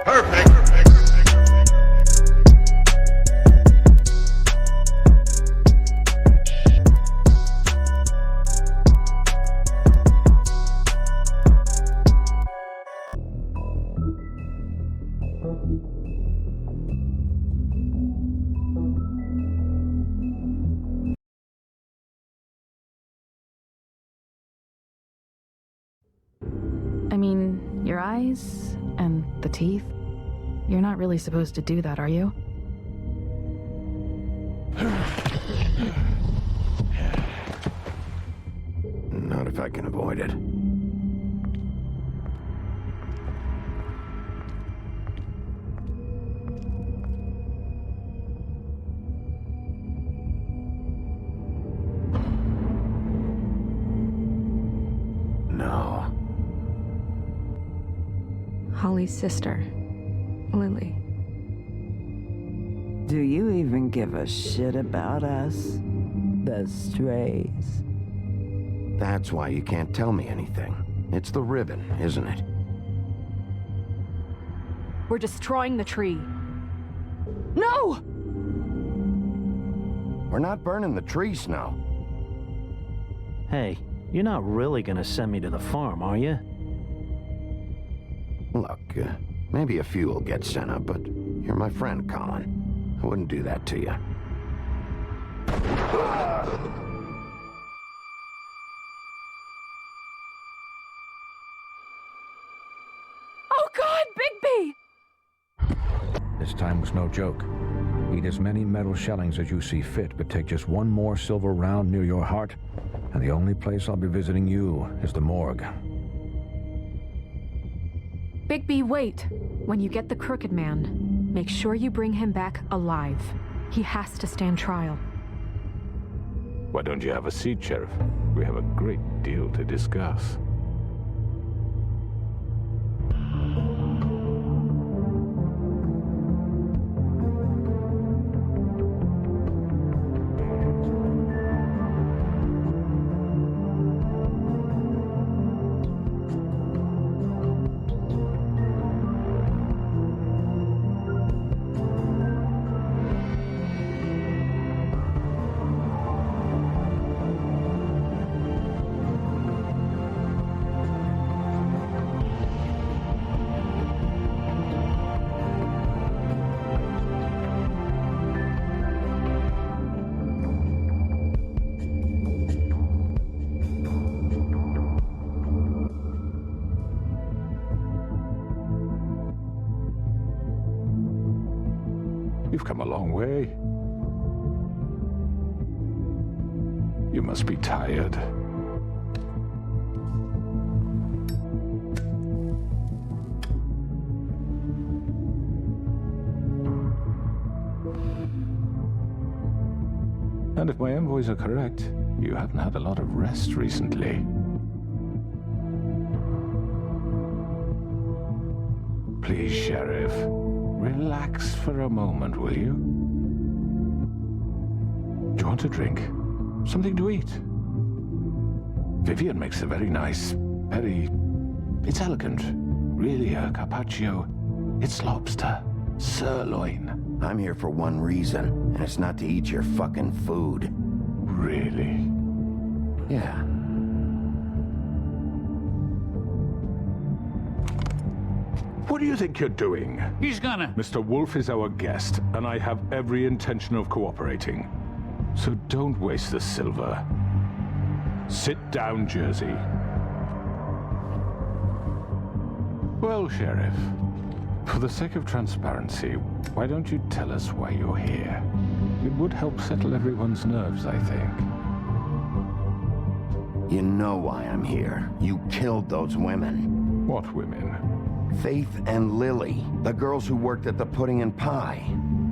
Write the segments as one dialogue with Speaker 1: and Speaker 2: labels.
Speaker 1: Perfect.
Speaker 2: I mean, your eyes and the teeth. You're not really supposed to do that, are you?
Speaker 3: Not if I can avoid it. No.
Speaker 4: Holly's sister, Lily.
Speaker 5: Do you even give a shit about us? The strays.
Speaker 3: That's why you can't tell me anything. It's the ribbon, isn't it?
Speaker 4: We're destroying the tree. No!
Speaker 3: We're not burning the tree, Snow.
Speaker 6: Hey, you're not really gonna send me to the farm, are you?
Speaker 3: Look, maybe a few will get sent up, but you're my friend, Colin. I wouldn't do that to you.
Speaker 4: Oh God, Bigby!
Speaker 7: This time was no joke. Eat as many metal shellings as you see fit, but take just one more silver round near your heart, and the only place I'll be visiting you is the morgue.
Speaker 4: Bigby, wait. When you get the Crooked Man, make sure you bring him back alive. He has to stand trial.
Speaker 8: Why don't you have a seat, Sheriff? We have a great deal to discuss. You've come a long way. You must be tired. And if my envoys are correct, you haven't had a lot of rest recently. Please, Sheriff. Relax for a moment, will you? Do you want a drink? Something to eat? Vivian makes a very nice, it's elegant. Really a carpaccio. It's lobster. Sirloin.
Speaker 3: I'm here for one reason, and it's not to eat your fucking food.
Speaker 8: Really?
Speaker 3: Yeah.
Speaker 8: What do you think you're doing?
Speaker 9: He's gonna...
Speaker 8: Mr. Wolf is our guest, and I have every intention of cooperating. So don't waste the silver. Sit down, Jersey. Well, Sheriff, for the sake of transparency, why don't you tell us why you're here? It would help settle everyone's nerves, I think.
Speaker 3: You know why I'm here. You killed those women.
Speaker 8: What women?
Speaker 3: Faith and Lily, the girls who worked at the Pudding and Pie.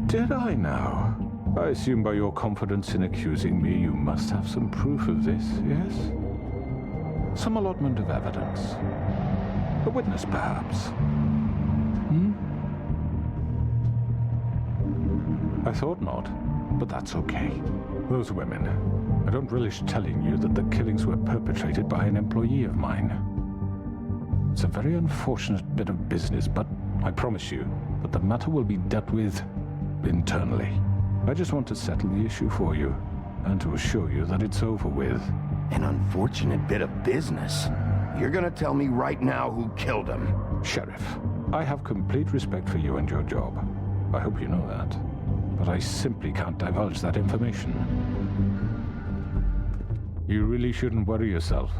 Speaker 8: Did I now? I assume by your confidence in accusing me, you must have some proof of this, yes? Some allotment of evidence. A witness, perhaps. I thought not, but that's okay. Those women, I don't relish telling you that the killings were perpetrated by an employee of mine. It's a very unfortunate bit of business, but I promise you that the matter will be dealt with internally. I just want to settle the issue for you, and to assure you that it's over with.
Speaker 3: An unfortunate bit of business. You're gonna tell me right now who killed him.
Speaker 8: Sheriff, I have complete respect for you and your job. I hope you know that. But I simply can't divulge that information. You really shouldn't worry yourself.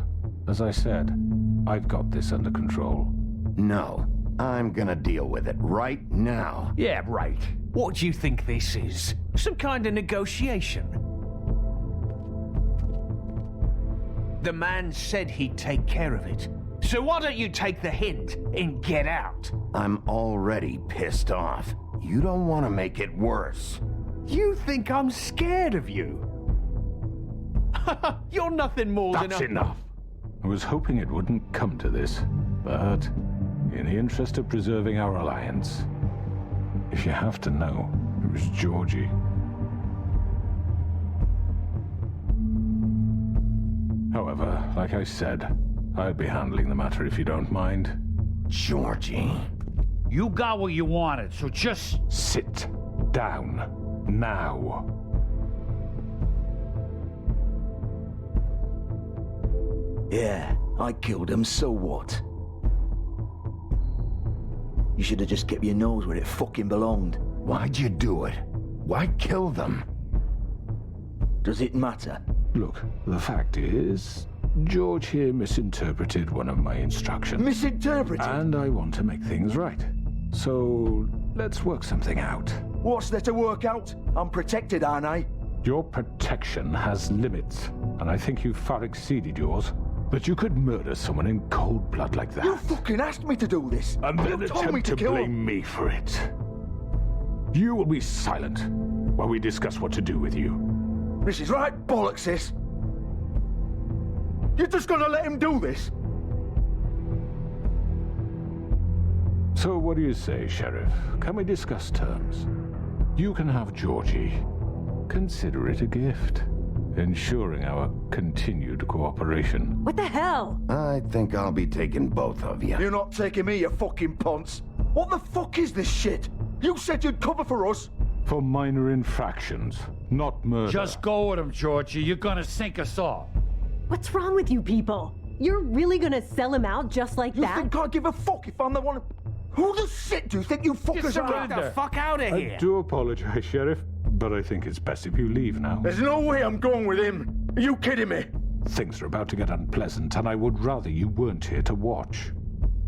Speaker 8: As I said, I've got this under control.
Speaker 3: No, I'm gonna deal with it right now.
Speaker 1: Yeah, right. What do you think this is? Some kind of negotiation? The man said he'd take care of it. So why don't you take the hint and get out?
Speaker 3: I'm already pissed off. You don't want to make it worse.
Speaker 1: You think I'm scared of you? You're nothing more than
Speaker 8: That's enough. I was hoping it wouldn't come to this, but in the interest of preserving our alliance, if you have to know, it was Georgie. However, like I said, I'll be handling the matter if you don't mind.
Speaker 3: Georgie.
Speaker 9: You got what you wanted, so just...
Speaker 8: Sit down now.
Speaker 10: Yeah, I killed him, so what? You should have just kept your nose where it fucking belonged.
Speaker 3: Why'd you do it? Why kill them?
Speaker 10: Does it matter?
Speaker 8: Look, the fact is, George here misinterpreted one of my instructions.
Speaker 10: Misinterpreted?
Speaker 8: And I want to make things right. So, let's work something out.
Speaker 10: What's there to work out? I'm protected, aren't I?
Speaker 8: Your protection has limits, and I think you've far exceeded yours. That you could murder someone in cold blood like that.
Speaker 10: You fucking asked me to do this.
Speaker 8: And then
Speaker 10: you told me
Speaker 8: attempt to
Speaker 10: kill
Speaker 8: blame me for it. You will be silent while we discuss what to do with you.
Speaker 10: This is right bollocks, sis. You're just gonna let him do this?
Speaker 8: So what do you say, Sheriff? Can we discuss terms? You can have Georgie. Consider it a gift, ensuring our continued cooperation.
Speaker 4: What the hell?
Speaker 3: I think I'll be taking both of you.
Speaker 10: You're not taking me, you fucking ponce. What the fuck is this shit? You said you'd cover for us.
Speaker 8: For minor infractions, not murder.
Speaker 9: Just go with him, Georgie. You're gonna sink us all.
Speaker 11: What's wrong with you people? You're really gonna sell him out just like
Speaker 10: You
Speaker 11: that?
Speaker 10: think I give a fuck if I'm the one? Who the shit do you think you fuckers are?
Speaker 1: Get the fuck out of here!
Speaker 8: I do apologize, Sheriff, but I think it's best if you leave now.
Speaker 10: There's no way I'm going with him. Are you kidding me?
Speaker 8: Things are about to get unpleasant, and I would rather you weren't here to watch.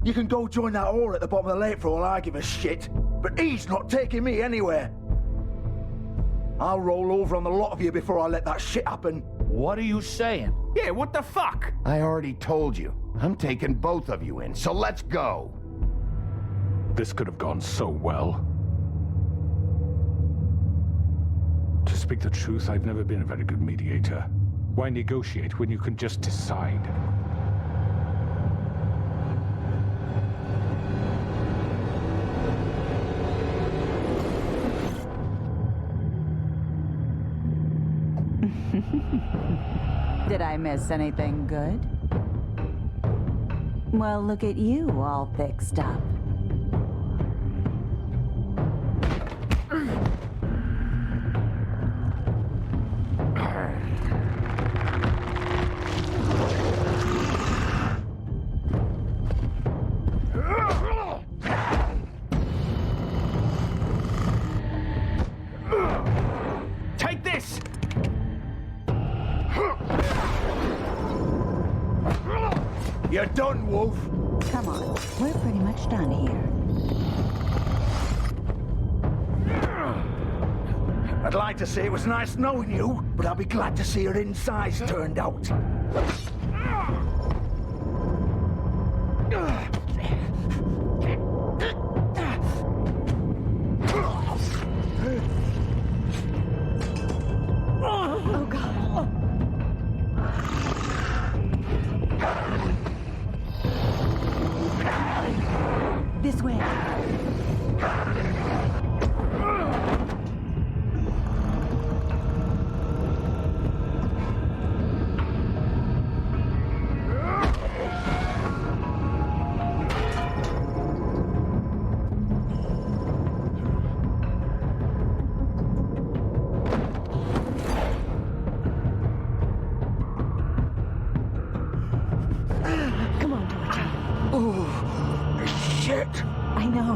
Speaker 10: You can go join that whore at the bottom of the lake for all I give a shit. But he's not taking me anywhere. I'll roll over on the lot of you before I let that shit happen.
Speaker 9: What are you saying?
Speaker 1: Yeah, what the fuck?
Speaker 3: I already told you. I'm taking both of you in, so let's go.
Speaker 8: This could have gone so well. To speak the truth, I've never been a very good mediator. Why negotiate when you can just decide?
Speaker 12: Did I miss anything good? Well, look at you, all fixed up.
Speaker 1: Take this!
Speaker 10: You're done, Wolf.
Speaker 12: Come on, we're pretty much done here.
Speaker 10: I'd like to say it was nice knowing you, but I'll be glad to see your insides turned out.
Speaker 11: Oh, God. This way.
Speaker 5: No.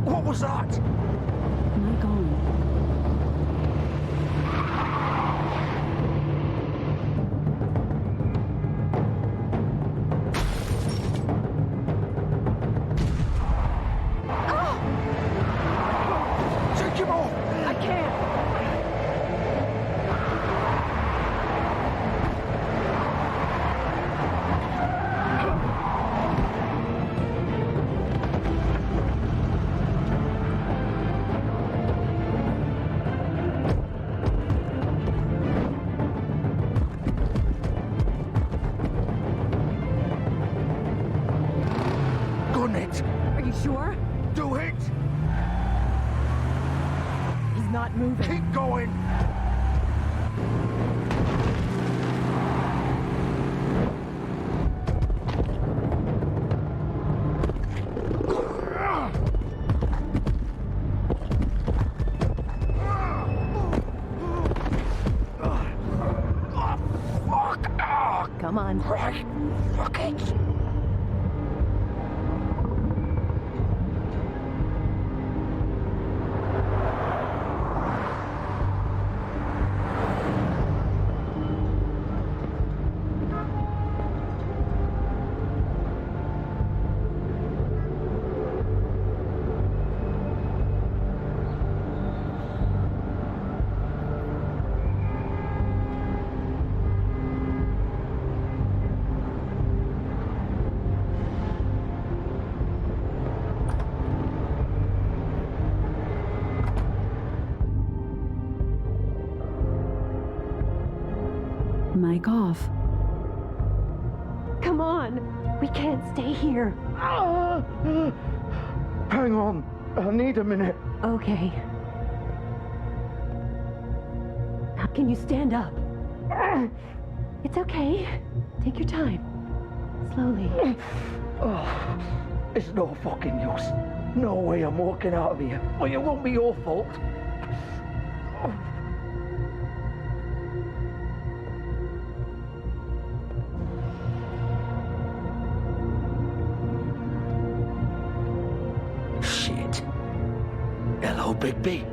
Speaker 10: What was that?
Speaker 11: My God.
Speaker 10: Take him off!
Speaker 4: I can't.
Speaker 10: Gun it!
Speaker 11: Are you sure?
Speaker 10: Do it!
Speaker 11: He's not moving.
Speaker 10: Keep going!
Speaker 11: Come on.
Speaker 10: Right. Fuck it!
Speaker 11: Mike off. Come on. We can't stay here.
Speaker 10: Hang on. I need a minute.
Speaker 11: Okay. Can you stand up? It's okay. Take your time. Slowly.
Speaker 10: Oh, it's no fucking use. No way I'm walking out of here. Well, it won't be your fault. Shit. Hello, Bigby.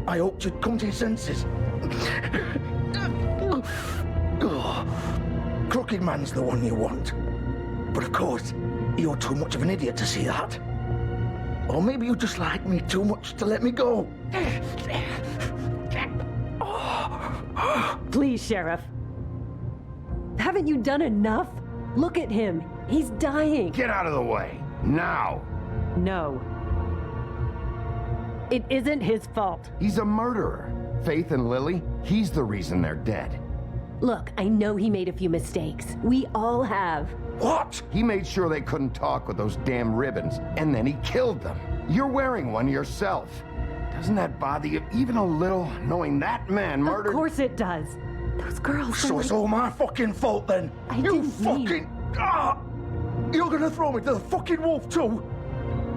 Speaker 10: I hoped you'd come to your senses. Crooked Man's the one you want. But of course, you're too much of an idiot to see that. Or maybe you just like me too much to let me go.
Speaker 11: Please, Sheriff. Haven't you done enough? Look at him. He's dying.
Speaker 3: Get out of the way. Now.
Speaker 11: No. It isn't his fault.
Speaker 3: He's a murderer. Faith and Lily, he's the reason they're dead.
Speaker 11: Look, I know he made a few mistakes. We all have.
Speaker 3: What? He made sure they couldn't talk with those damn ribbons, and then he killed them. You're wearing one yourself. Doesn't that bother you even a little, knowing that man murdered...
Speaker 11: Of course it does. Those girls
Speaker 10: So it's all my fucking fault then? You fucking... You're gonna throw me to the fucking wolf too?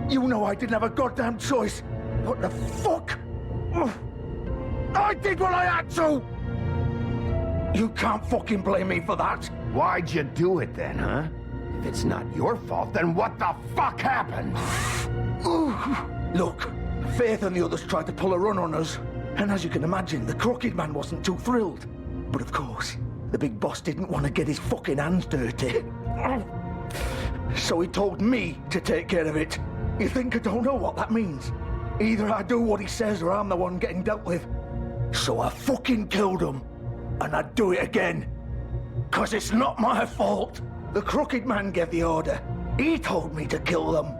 Speaker 10: You know I didn't have a goddamn choice. What the fuck? I did what I had to! You can't fucking blame me for that.
Speaker 3: Why'd you do it then, huh? If it's not your fault, then what the fuck happened?
Speaker 10: Look, Faith and the others tried to pull a run on us. And as you can imagine, the crooked man wasn't too thrilled. But of course, the big boss didn't want to get his fucking hands dirty. So he told me to take care of it. You think I don't know what that means? Either I do what he says or I'm the one getting dealt with. So I fucking killed him. And I'd do it again. 'Cause it's not my fault. The crooked man gave the order. He told me to kill them.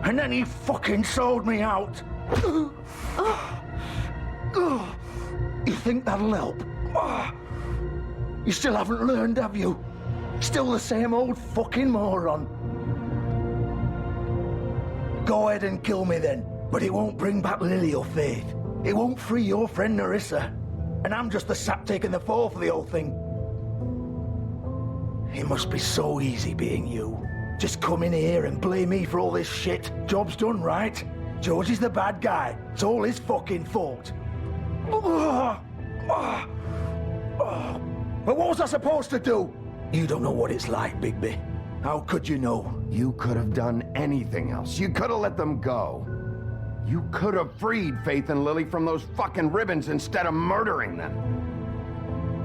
Speaker 10: And then he fucking sold me out. You think that'll help? You still haven't learned, have you? Still the same old fucking moron. Go ahead and kill me then, but it won't bring back Lily or Faith. It won't free your friend Nerissa. And I'm just the sap taking the fall for the whole thing. It must be so easy being you. Just come in here and blame me for all this shit. Job's done, right? George is the bad guy. It's all his fucking fault. But what was I supposed to do? You don't know what it's like, Bigby. How could you know?
Speaker 3: You could have done anything else. You could have let them go. You could have freed Faith and Lily from those fucking ribbons instead of murdering them.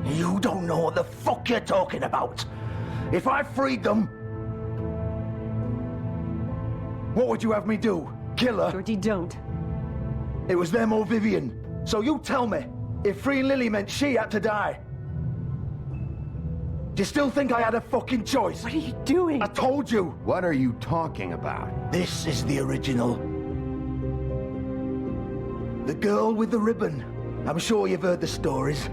Speaker 10: You don't know what the fuck you're talking about. If I freed them... What would you have me do? Kill her?
Speaker 11: Georgie, don't.
Speaker 10: It was them or Vivian. So you tell me, if freeing Lily meant she had to die. Do you still think I had a fucking choice?
Speaker 11: What are you doing?
Speaker 10: I told you.
Speaker 3: What are you talking about?
Speaker 10: This is the original. The girl with the ribbon. I'm sure you've heard the stories.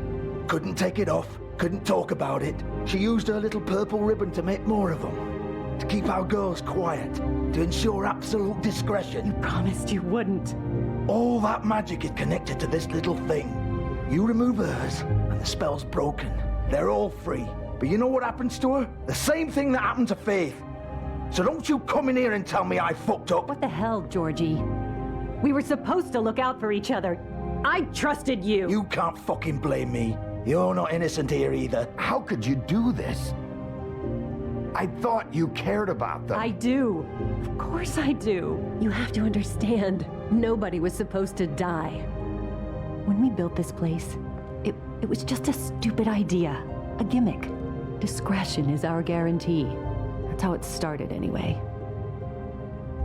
Speaker 10: Couldn't take it off, couldn't talk about it. She used her little purple ribbon to make more of them. To keep our girls quiet. To ensure absolute discretion.
Speaker 11: You promised you wouldn't.
Speaker 10: All that magic is connected to this little thing. You remove hers, and the spell's broken. They're all free. But you know what happens to her? The same thing that happened to Faith. So don't you come in here and tell me I fucked up.
Speaker 11: What the hell, Georgie? We were supposed to look out for each other. I trusted you.
Speaker 10: You can't fucking blame me. You're not innocent here either.
Speaker 3: How could you do this? I thought you cared about them.
Speaker 11: I do. Of course I do. You have to understand, nobody was supposed to die. When we built this place, it was just a stupid idea. A gimmick. Discretion is our guarantee. That's how it started anyway.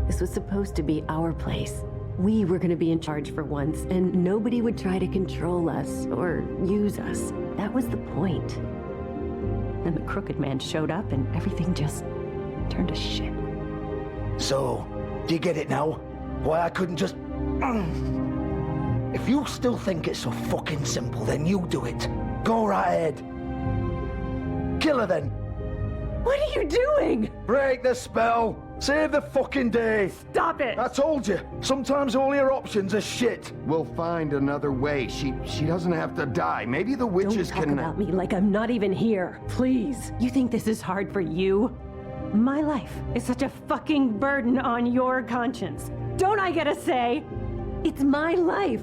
Speaker 11: This was supposed to be our place. We were going to be in charge for once, and nobody would try to control us or use us. That was the point. Then the crooked man showed up, and everything just turned to shit.
Speaker 10: So, do you get it now? Why I couldn't just... If you still think it's so fucking simple, then you do it. Go right ahead. Kill her then.
Speaker 11: What are you doing?
Speaker 10: Break the spell. Save the fucking day.
Speaker 11: Stop it.
Speaker 10: I told you. Sometimes all your options are shit.
Speaker 3: We'll find another way. She doesn't have to die. Maybe the witches
Speaker 11: Don't talk
Speaker 3: can...
Speaker 11: about me like I'm not even here. Please. You think this is hard for you? My life is such a fucking burden on your conscience. Don't I get a say? It's my life.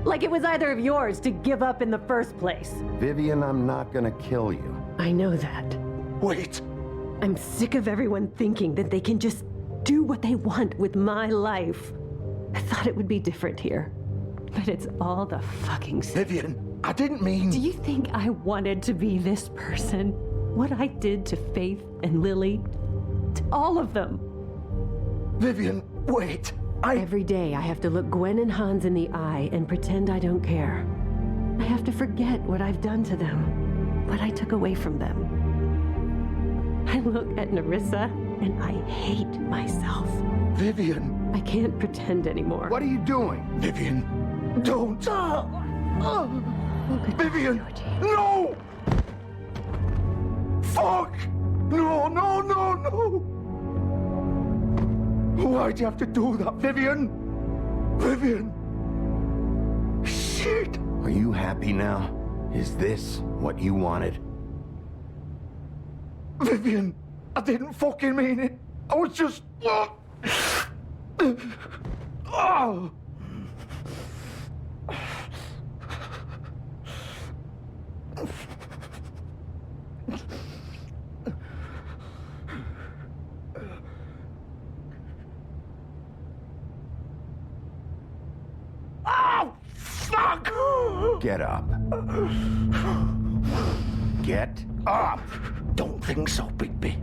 Speaker 11: Like it was either of yours to give up in the first place.
Speaker 3: Vivian, I'm not gonna kill you.
Speaker 11: I know that.
Speaker 10: Wait.
Speaker 11: I'm sick of everyone thinking that they can just do what they want with my life. I thought it would be different here. But it's all the fucking same.
Speaker 10: Vivian, I didn't mean...
Speaker 11: Do you think I wanted to be this person? What I did to Faith and Lily? To all of them.
Speaker 10: Vivian, wait.
Speaker 11: Every day I have to look Gwen and Hans in the eye and pretend I don't care. I have to forget what I've done to them. What I took away from them. I look at Nerissa and I hate myself.
Speaker 10: Vivian.
Speaker 11: I can't pretend anymore.
Speaker 3: What are you doing?
Speaker 10: Vivian, don't. Vivian, no! Fuck! No, no, no, no! Why'd you have to do that, Vivian? Vivian! Shit!
Speaker 3: Are you happy now? Is this what you wanted?
Speaker 10: Vivian, I didn't fucking mean it. I was just... Oh! Oh, fuck!
Speaker 3: Get up. Get up!
Speaker 10: Don't think so, Bigby.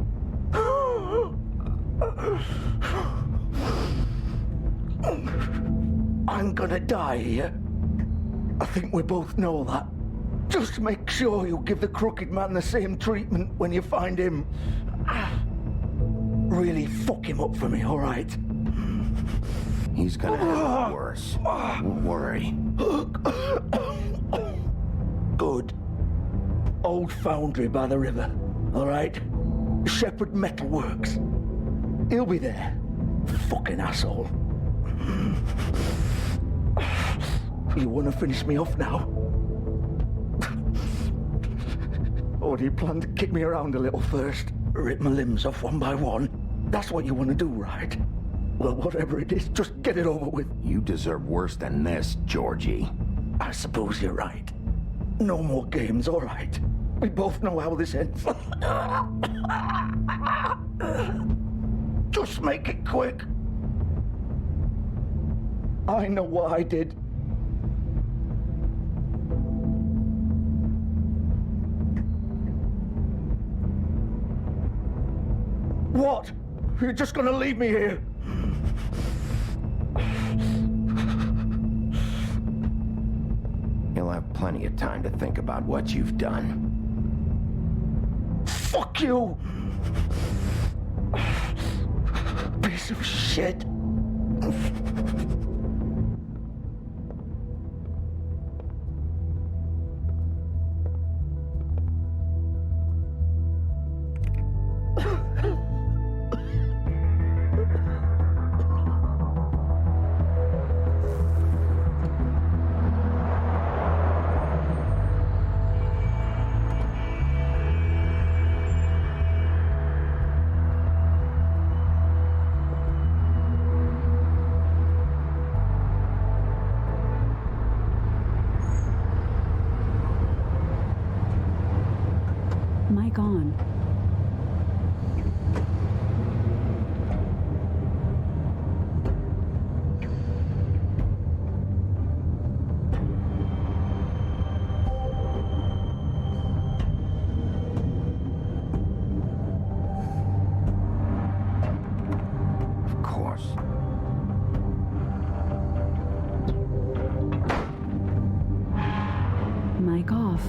Speaker 10: I'm gonna die here. I think we both know that. Just make sure you give the crooked man the same treatment when you find him. Really fuck him up for me, all right?
Speaker 3: He's gonna have it worse. Don't worry.
Speaker 10: Good. Old foundry by the river, all right? Shepherd Metalworks. He'll be there. Fucking asshole. You want to finish me off now? Or do you plan to kick me around a little first? Rip my limbs off one by one? That's what you want to do, right? Well, whatever it is, just get it over with.
Speaker 3: You deserve worse than this, Georgie.
Speaker 10: I suppose you're right. No more games, all right? We both know how this ends. Just make it quick. I know what I did. What? You're just gonna leave me here?
Speaker 3: You'll have plenty of time to think about what you've done.
Speaker 10: Fuck you! Piece of shit.
Speaker 12: Mike on.
Speaker 3: Of course.
Speaker 12: Mike off.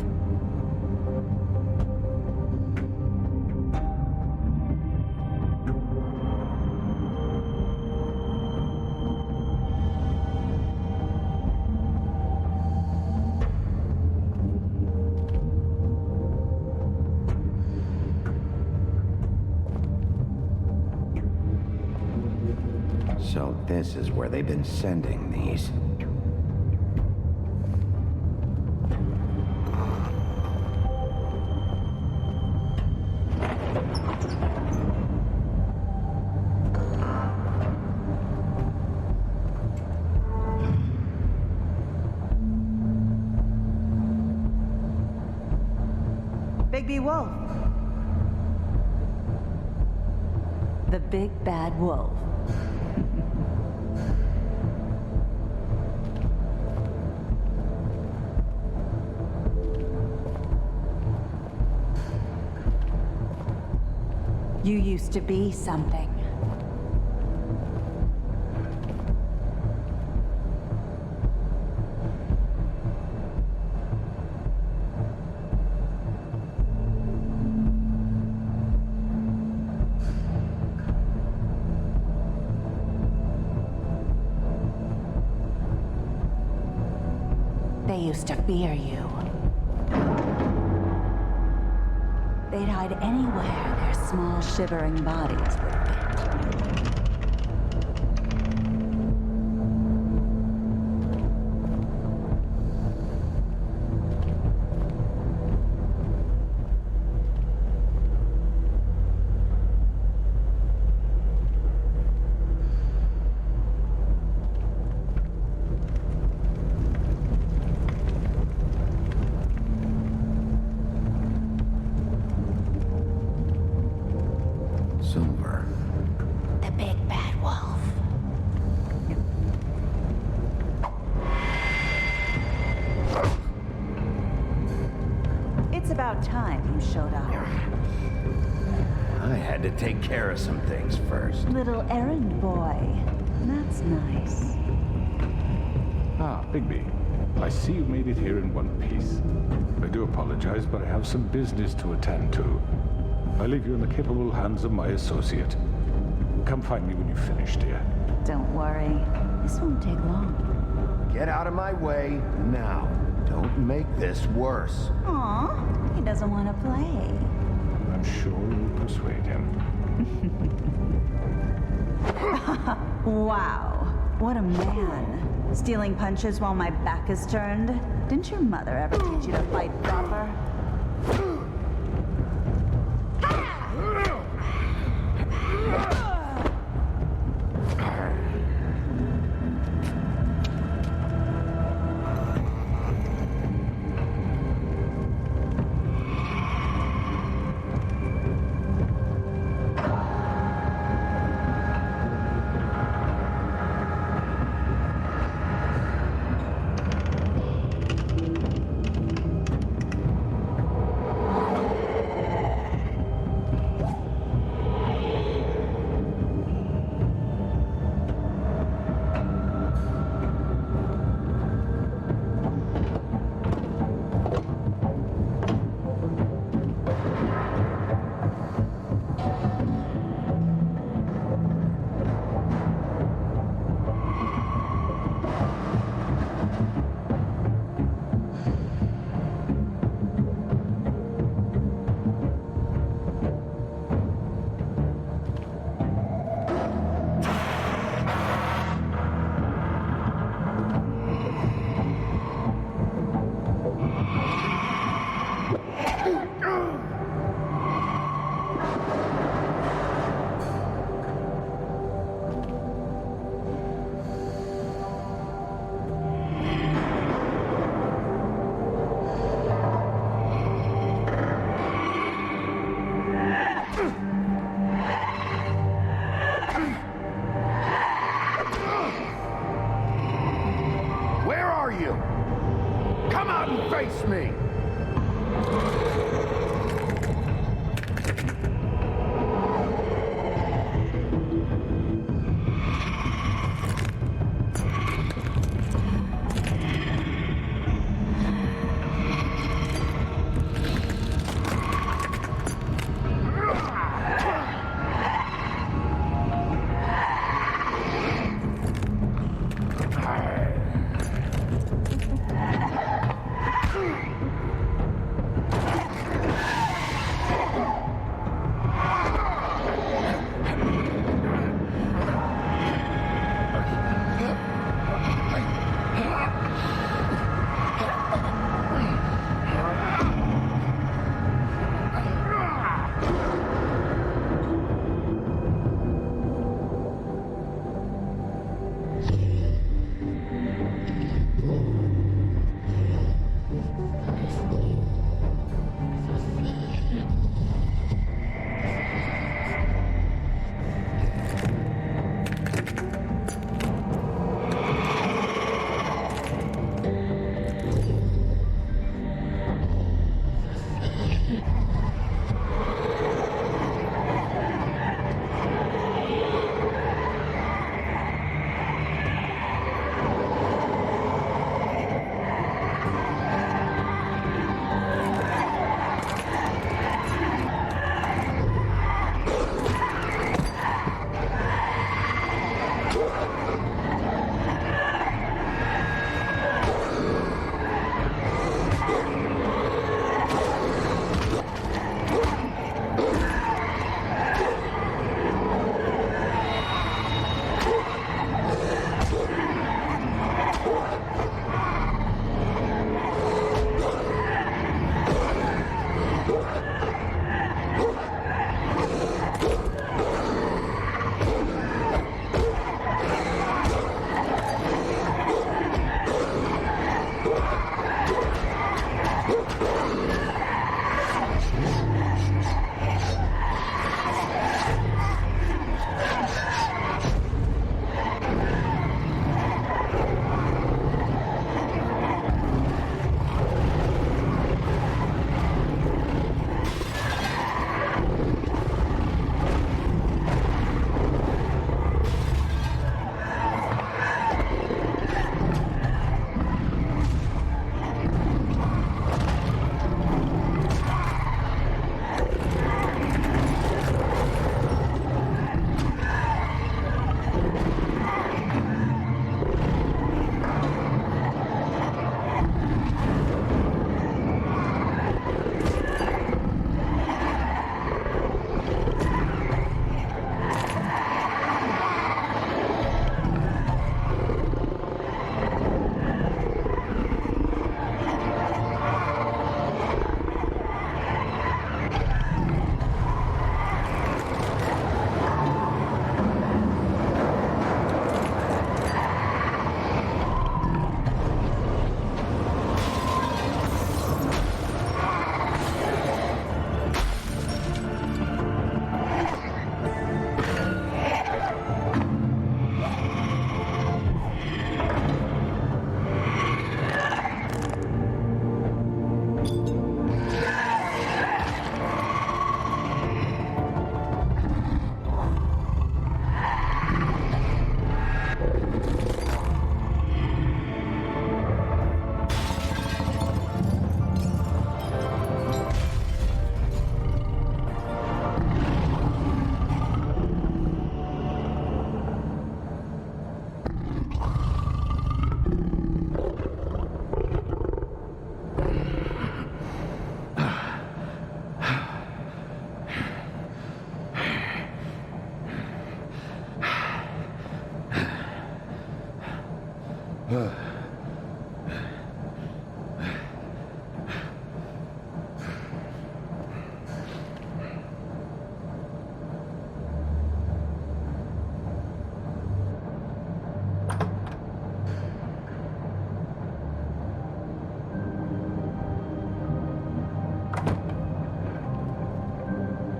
Speaker 3: So this is where they've been sending these.
Speaker 12: Bigby Wolf. The big bad wolf. You used to be something. They used to fear you. They'd hide anywhere their small, shivering bodies would fit. It's about time you showed up.
Speaker 3: I had to take care of some things first.
Speaker 12: Little errand boy. That's nice.
Speaker 8: Ah, Bigby. I see you made it here in one piece. I do apologize, but I have some business to attend to. I leave you in the capable hands of my associate. Come find me when you've finished, dear.
Speaker 12: Don't worry. This won't take long.
Speaker 3: Get out of my way now. Don't make this worse.
Speaker 12: Aw, he doesn't want to play.
Speaker 8: I'm sure you'll persuade him.
Speaker 12: Wow, what a man. Stealing punches while my back is turned? Didn't your mother ever teach you to fight proper?
Speaker 3: Come out and face me!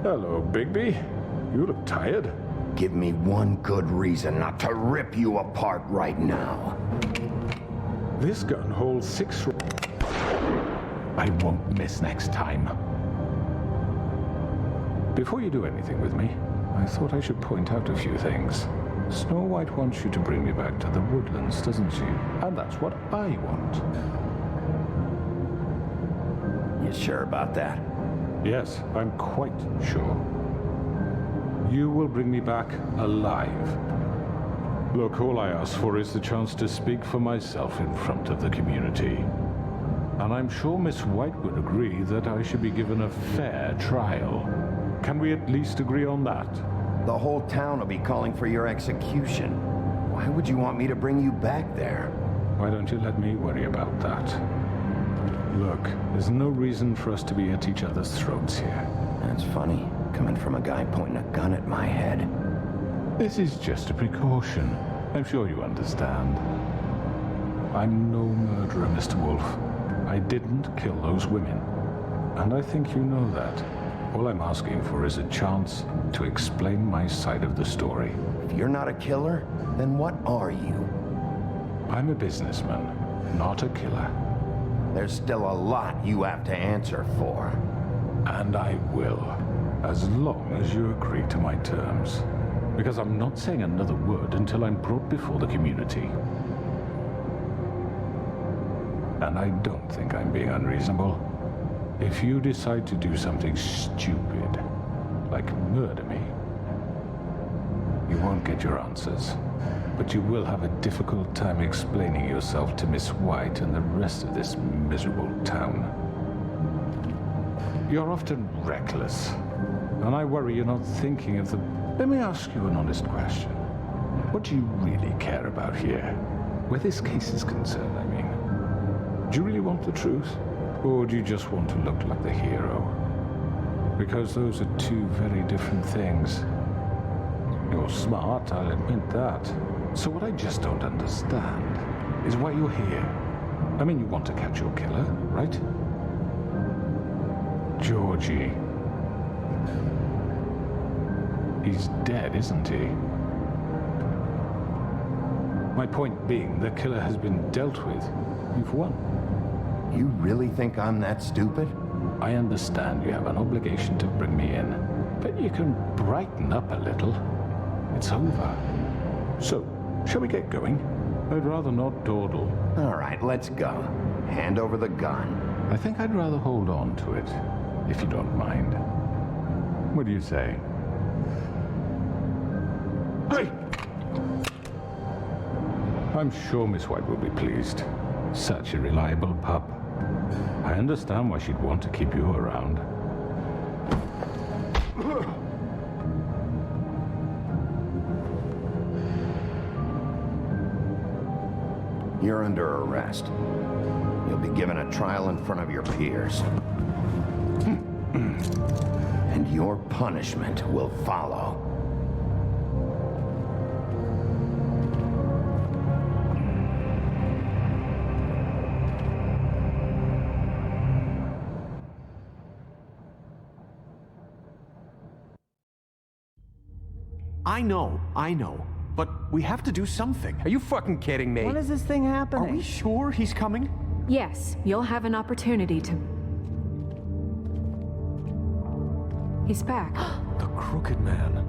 Speaker 8: Hello, Bigby. You look tired.
Speaker 3: Give me one good reason not to rip you apart right now.
Speaker 8: This gun holds 6 I won't miss next time. Before you do anything with me, I thought I should point out a few things. Snow White wants you to bring me back to the woodlands, doesn't she? And that's what I want.
Speaker 3: You sure about that?
Speaker 8: Yes, I'm quite sure. You will bring me back alive. Look, all I ask for is the chance to speak for myself in front of the community. And I'm sure Miss White would agree that I should be given a fair trial. Can we at least agree on that?
Speaker 3: The whole town will be calling for your execution. Why would you want me to bring you back there?
Speaker 8: Why don't you let me worry about that? Look, there's no reason for us to be at each other's throats here.
Speaker 3: That's funny, coming from a guy pointing a gun at my head.
Speaker 8: This is just a precaution. I'm sure you understand. I'm no murderer, Mr. Wolf. I didn't kill those women. And I think you know that. All I'm asking for is a chance to explain my side of the story.
Speaker 3: If you're not a killer, then what are you?
Speaker 8: I'm a businessman, not a killer.
Speaker 3: There's still a lot you have to answer for.
Speaker 8: And I will, as long as you agree to my terms. Because I'm not saying another word until I'm brought before the community. And I don't think I'm being unreasonable. If you decide to do something stupid, like murder me, you won't get your answers. But you will have a difficult time explaining yourself to Miss White and the rest of this miserable town. You're often reckless, and I worry you're not thinking of the... Let me ask you an honest question. What do you really care about here? Where this case is concerned, I mean. Do you really want the truth? Or do you just want to look like the hero? Because those are two very different things. You're smart, I'll admit that. So what I just don't understand is why you're here. I mean, you want to catch your killer, right? Georgie. He's dead, isn't he? My point being, the killer has been dealt with. You've won.
Speaker 3: You really think I'm that stupid?
Speaker 8: I understand you have an obligation to bring me in, but you can brighten up a little. It's over. So, shall we get going? I'd rather not dawdle.
Speaker 3: All right, let's go. Hand over the gun.
Speaker 8: I think I'd rather hold on to it, if you don't mind. What do you say? Hey! I'm sure Miss White will be pleased. Such a reliable pup. I understand why she'd want to keep you around.
Speaker 3: You're under arrest. You'll be given a trial in front of your peers. And your punishment will follow.
Speaker 1: I know. But we have to do something. Are you fucking kidding me?
Speaker 5: When is this thing happening?
Speaker 1: Are we sure he's coming?
Speaker 4: Yes, you'll have an opportunity to... He's back.
Speaker 1: The Crooked Man.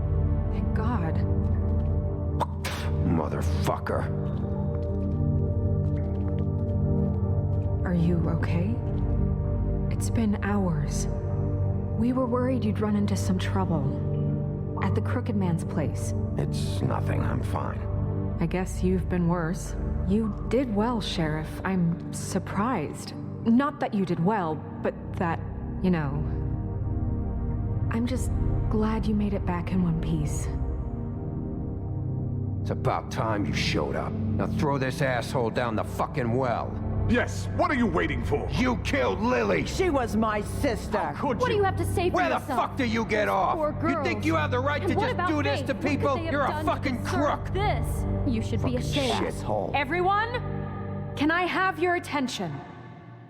Speaker 4: Thank God.
Speaker 3: Motherfucker.
Speaker 4: Are you okay? It's been hours. We were worried you'd run into some trouble. At the Crooked Man's place.
Speaker 3: It's nothing, I'm fine.
Speaker 4: I guess you've been worse. You did well, Sheriff. I'm surprised. Not that you did well, but that, you know... I'm just glad you made it back in one piece.
Speaker 13: It's about time you showed up. Now throw this asshole down the fucking well.
Speaker 8: Yes, what are you waiting for?
Speaker 13: You killed Lily!
Speaker 5: She was my sister.
Speaker 13: Could
Speaker 11: What do you have to say for
Speaker 13: Where
Speaker 11: yourself?
Speaker 13: the fuck do you get off?
Speaker 11: Poor girls.
Speaker 13: You think you have the right
Speaker 11: And
Speaker 13: to
Speaker 11: what
Speaker 13: just
Speaker 11: about
Speaker 13: do this
Speaker 11: Faith?
Speaker 13: to
Speaker 11: What could
Speaker 13: people?
Speaker 11: they have
Speaker 13: You're a
Speaker 11: done to
Speaker 13: fucking
Speaker 11: deserve
Speaker 13: crook!
Speaker 11: This. You should be ashamed.
Speaker 3: Shithole.
Speaker 4: Everyone, can I have your attention?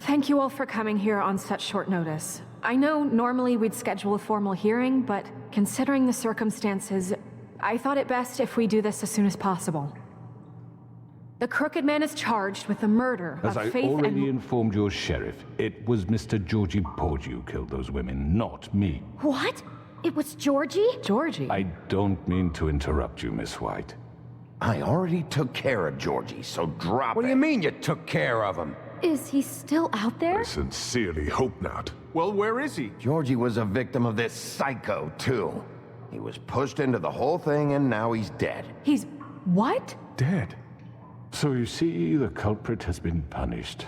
Speaker 4: Thank you all for coming here on such short notice. I know normally we'd schedule a formal hearing, but considering the circumstances, I thought it best if we do this as soon as possible. The Crooked Man is charged with the murder of
Speaker 8: As
Speaker 4: Faith
Speaker 8: I already
Speaker 4: and...
Speaker 8: informed your sheriff, it was Mr. Georgie Porgy who killed those women, not me.
Speaker 14: What? It was Georgie?
Speaker 4: Georgie?
Speaker 8: I don't mean to interrupt you, Miss White.
Speaker 3: I already took care of Georgie, so drop it.
Speaker 13: What do you mean you took care of him?
Speaker 14: Is he still out there?
Speaker 15: I sincerely hope not.
Speaker 1: Well, where is he?
Speaker 3: Georgie was a victim of this psycho, too. He was pushed into the whole thing, and now he's dead.
Speaker 4: He's... what?
Speaker 8: Dead? So you see, the culprit has been punished.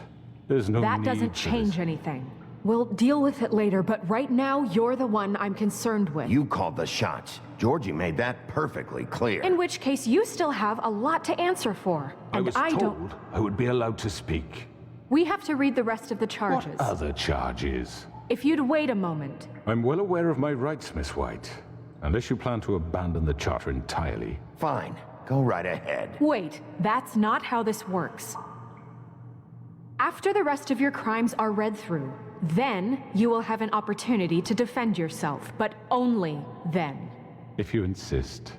Speaker 8: There's no
Speaker 4: That
Speaker 8: need
Speaker 4: doesn't
Speaker 8: for
Speaker 4: change
Speaker 8: this.
Speaker 4: anything. We'll deal with it later, but right now, you're the one I'm concerned with.
Speaker 3: You called the shots. Georgie made that perfectly clear.
Speaker 4: In which case, you still have a lot to answer for.
Speaker 8: I
Speaker 4: And
Speaker 8: was
Speaker 4: I
Speaker 8: told
Speaker 4: don't...
Speaker 8: I would be allowed to speak.
Speaker 4: We have to read the rest of the charges.
Speaker 8: What other charges?
Speaker 4: If you'd wait a moment.
Speaker 8: I'm well aware of my rights, Miss White. Unless you plan to abandon the charter entirely.
Speaker 3: Fine. Go right ahead.
Speaker 4: Wait, that's not how this works. After the rest of your crimes are read through, then you will have an opportunity to defend yourself, but only then.
Speaker 8: If you insist.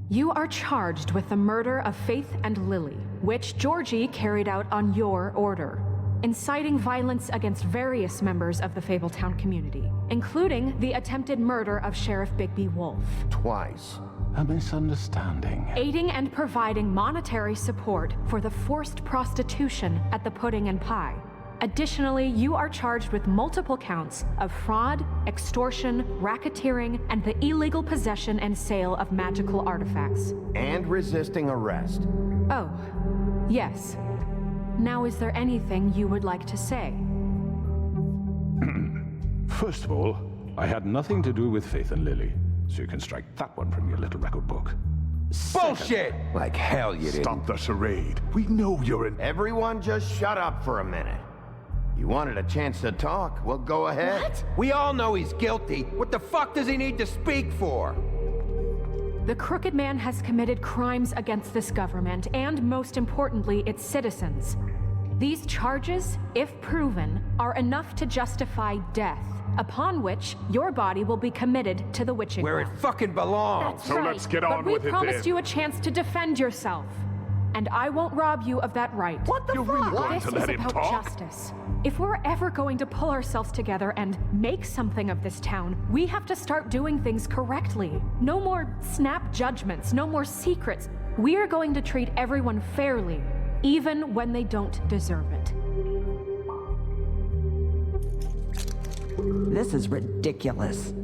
Speaker 4: You are charged with the murder of Faith and Lily, which Georgie carried out on your order, inciting violence against various members of the Fabletown community, including the attempted murder of Sheriff Bigby Wolf.
Speaker 3: Twice.
Speaker 8: A misunderstanding.
Speaker 4: Aiding and providing monetary support for the forced prostitution at the Pudding and Pie. Additionally, you are charged with multiple counts of fraud, extortion, racketeering, and the illegal possession and sale of magical artifacts.
Speaker 3: And resisting arrest.
Speaker 4: Oh, yes. Now, is there anything you would like to say?
Speaker 8: First of all, I had nothing to do with Faith and Lily, so you can strike that one from your little record book.
Speaker 13: Bullshit! Like hell you didn't.
Speaker 15: Stop the charade. We know you're in...
Speaker 3: Everyone just shut up for a minute. You wanted a chance to talk, well, go ahead.
Speaker 14: What?
Speaker 13: We all know he's guilty. What the fuck does he need to speak for?
Speaker 4: The Crooked Man has committed crimes against this government and, most importantly, its citizens. These charges, if proven, are enough to justify death, upon which your body will be committed to the witching
Speaker 13: Where it
Speaker 4: well.
Speaker 13: fucking belongs.
Speaker 14: That's
Speaker 15: So
Speaker 14: right.
Speaker 15: let's get on
Speaker 4: But
Speaker 15: with
Speaker 4: we
Speaker 15: it
Speaker 4: promised
Speaker 15: then.
Speaker 4: you a chance to defend yourself. And I won't rob you of that right.
Speaker 14: What the
Speaker 15: You're
Speaker 14: fuck?
Speaker 15: really going
Speaker 4: This
Speaker 15: to
Speaker 4: is
Speaker 15: let him
Speaker 4: about
Speaker 15: talk?
Speaker 4: justice. If we're ever going to pull ourselves together and make something of this town, we have to start doing things correctly. No more snap judgments, no more secrets. We are going to treat everyone fairly, even when they don't deserve it.
Speaker 5: This is ridiculous.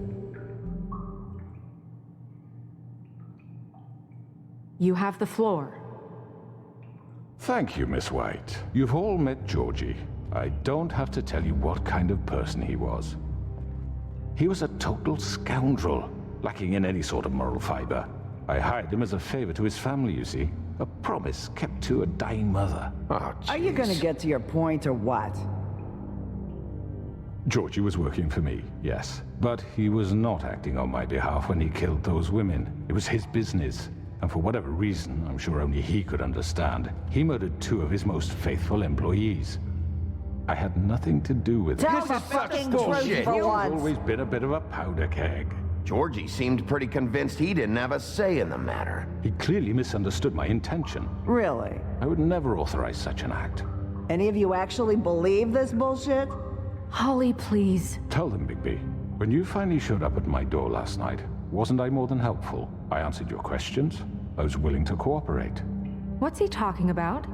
Speaker 4: You have the floor.
Speaker 8: Thank you, Miss White. You've all met Georgie. I don't have to tell you what kind of person he was. He was a total scoundrel, lacking in any sort of moral fiber. I hired him as a favor to his family, you see. A promise kept to a dying mother.
Speaker 3: Oh,
Speaker 5: Are you gonna get to your point or what?
Speaker 8: Georgie was working for me, yes. But he was not acting on my behalf when he killed those women. It was his business. And for whatever reason, I'm sure only he could understand, he murdered 2 of his most faithful employees. I had nothing to do with it.
Speaker 5: Tell the fucking truth
Speaker 3: bullshit.
Speaker 5: for
Speaker 8: He's
Speaker 5: once.
Speaker 8: always been a bit of a powder keg.
Speaker 3: Georgie seemed pretty convinced he didn't have a say in the matter.
Speaker 8: He clearly misunderstood my intention.
Speaker 5: Really?
Speaker 8: I would never authorize such an act.
Speaker 5: Any of you actually believe this bullshit?
Speaker 4: Holly, please.
Speaker 8: Tell them, Bigby, when you finally showed up at my door last night, wasn't I more than helpful? I answered your questions. I was willing to cooperate.
Speaker 4: What's he talking about?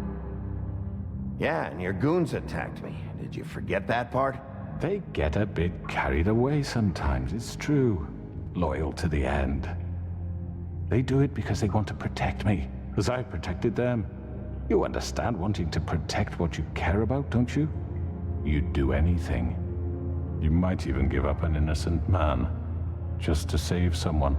Speaker 3: Yeah, and your goons attacked me. Did you forget that part?
Speaker 8: They get a bit carried away sometimes, it's true. Loyal to the end. They do it because they want to protect me, as I protected them. You understand wanting to protect what you care about, don't you? You'd do anything. You might even give up an innocent man, just to save someone.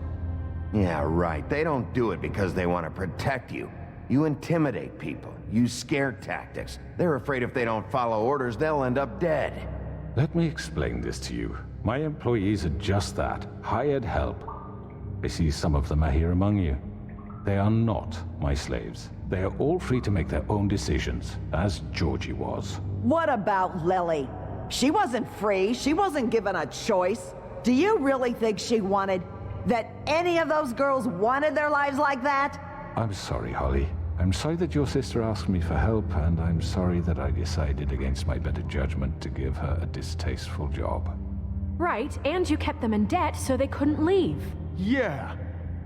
Speaker 3: Yeah, right. They don't do it because they want to protect you. You intimidate people, use scare tactics. They're afraid if they don't follow orders, they'll end up dead.
Speaker 8: Let me explain this to you. My employees are just that, hired help. I see some of them are here among you. They are not my slaves. They are all free to make their own decisions, as Georgie was.
Speaker 5: What about Lily? She wasn't free. She wasn't given a choice. Do you really think she wanted... that any of those girls wanted their lives like that?
Speaker 7: I'm sorry, Holly. I'm sorry that your sister asked me for help, and I'm sorry that I decided against my better judgment to give her a distasteful job.
Speaker 4: Right, and you kept them in debt so they couldn't leave.
Speaker 1: Yeah,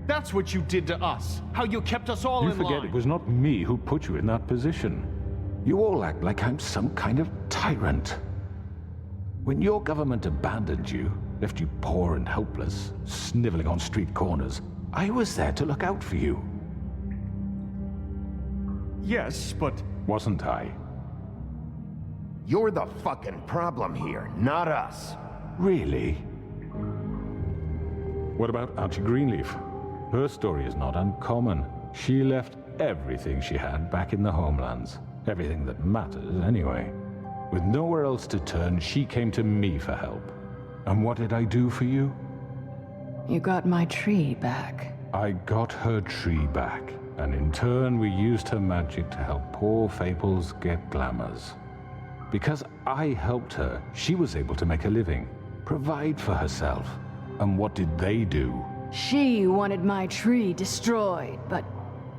Speaker 1: that's what you did to us. How you kept us all
Speaker 7: You
Speaker 1: in
Speaker 7: forget
Speaker 1: line.
Speaker 7: it was not me who put you in that position. You all act like I'm some kind of tyrant. When your government abandoned you, left you poor and helpless, sniveling on street corners, I was there to look out for you.
Speaker 1: Yes, but...
Speaker 7: Wasn't I?
Speaker 3: You're the fucking problem here, not us.
Speaker 7: Really? What about Archie Greenleaf? Her story is not uncommon. She left everything she had back in the homelands. Everything that matters, anyway. With nowhere else to turn, she came to me for help. And what did I do for you?
Speaker 2: You got my tree back.
Speaker 7: I got her tree back, and in turn we used her magic to help poor Fables get glamours. Because I helped her, she was able to make a living, provide for herself. And what did they do?
Speaker 2: She wanted my tree destroyed, but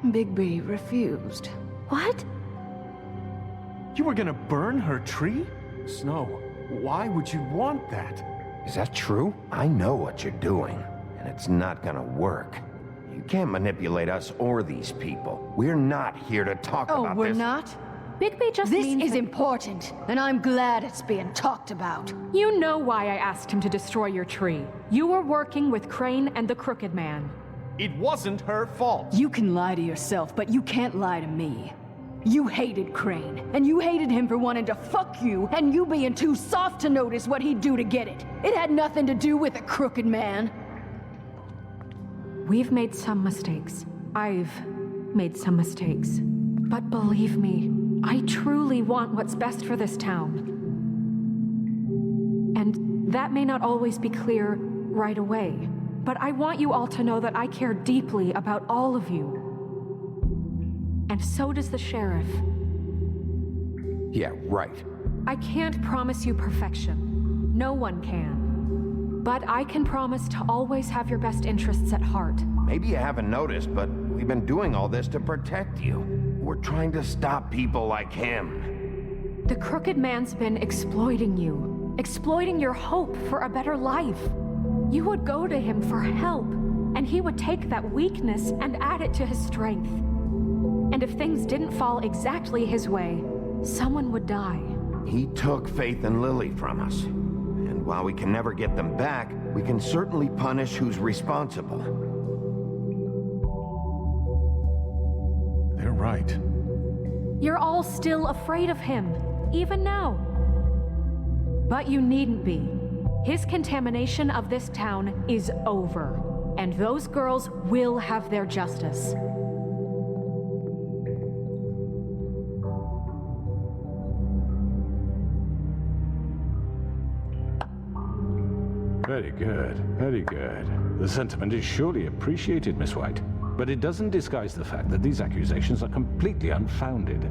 Speaker 2: Bigby refused.
Speaker 14: What?
Speaker 1: You were gonna burn her tree? Snow, why would you want that?
Speaker 3: Is that true? I know what you're doing, and it's not gonna work. You can't manipulate us or these people. We're not here to talk about this.
Speaker 2: Oh, we're not?
Speaker 4: Bigby just
Speaker 2: This
Speaker 4: means
Speaker 2: is
Speaker 4: that-
Speaker 2: important, and I'm glad it's being talked about.
Speaker 4: You know why I asked him to destroy your tree. You were working with Crane and the Crooked Man.
Speaker 1: It wasn't her fault.
Speaker 2: You can lie to yourself, but you can't lie to me. You hated Crane, and you hated him for wanting to fuck you, and you being too soft to notice what he'd do to get it. It had nothing to do with the Crooked Man.
Speaker 4: We've made some mistakes. I've made some mistakes. But believe me, I truly want what's best for this town. And that may not always be clear right away, but I want you all to know that I care deeply about all of you. And so does the sheriff.
Speaker 3: Yeah, right.
Speaker 4: I can't promise you perfection. No one can. But I can promise to always have your best interests at heart.
Speaker 3: Maybe you haven't noticed, but we've been doing all this to protect you. We're trying to stop people like him.
Speaker 4: The Crooked Man's been exploiting you. Exploiting your hope for a better life. You would go to him for help, and he would take that weakness and add it to his strength. And if things didn't fall exactly his way, someone would die.
Speaker 3: He took Faith and Lily from us. And while we can never get them back, we can certainly punish who's responsible.
Speaker 1: They're right.
Speaker 4: You're all still afraid of him, even now. But you needn't be. His contamination of this town is over, and those girls will have their justice.
Speaker 7: Very good, very good. The sentiment is surely appreciated, Miss White. But it doesn't disguise the fact that these accusations are completely unfounded.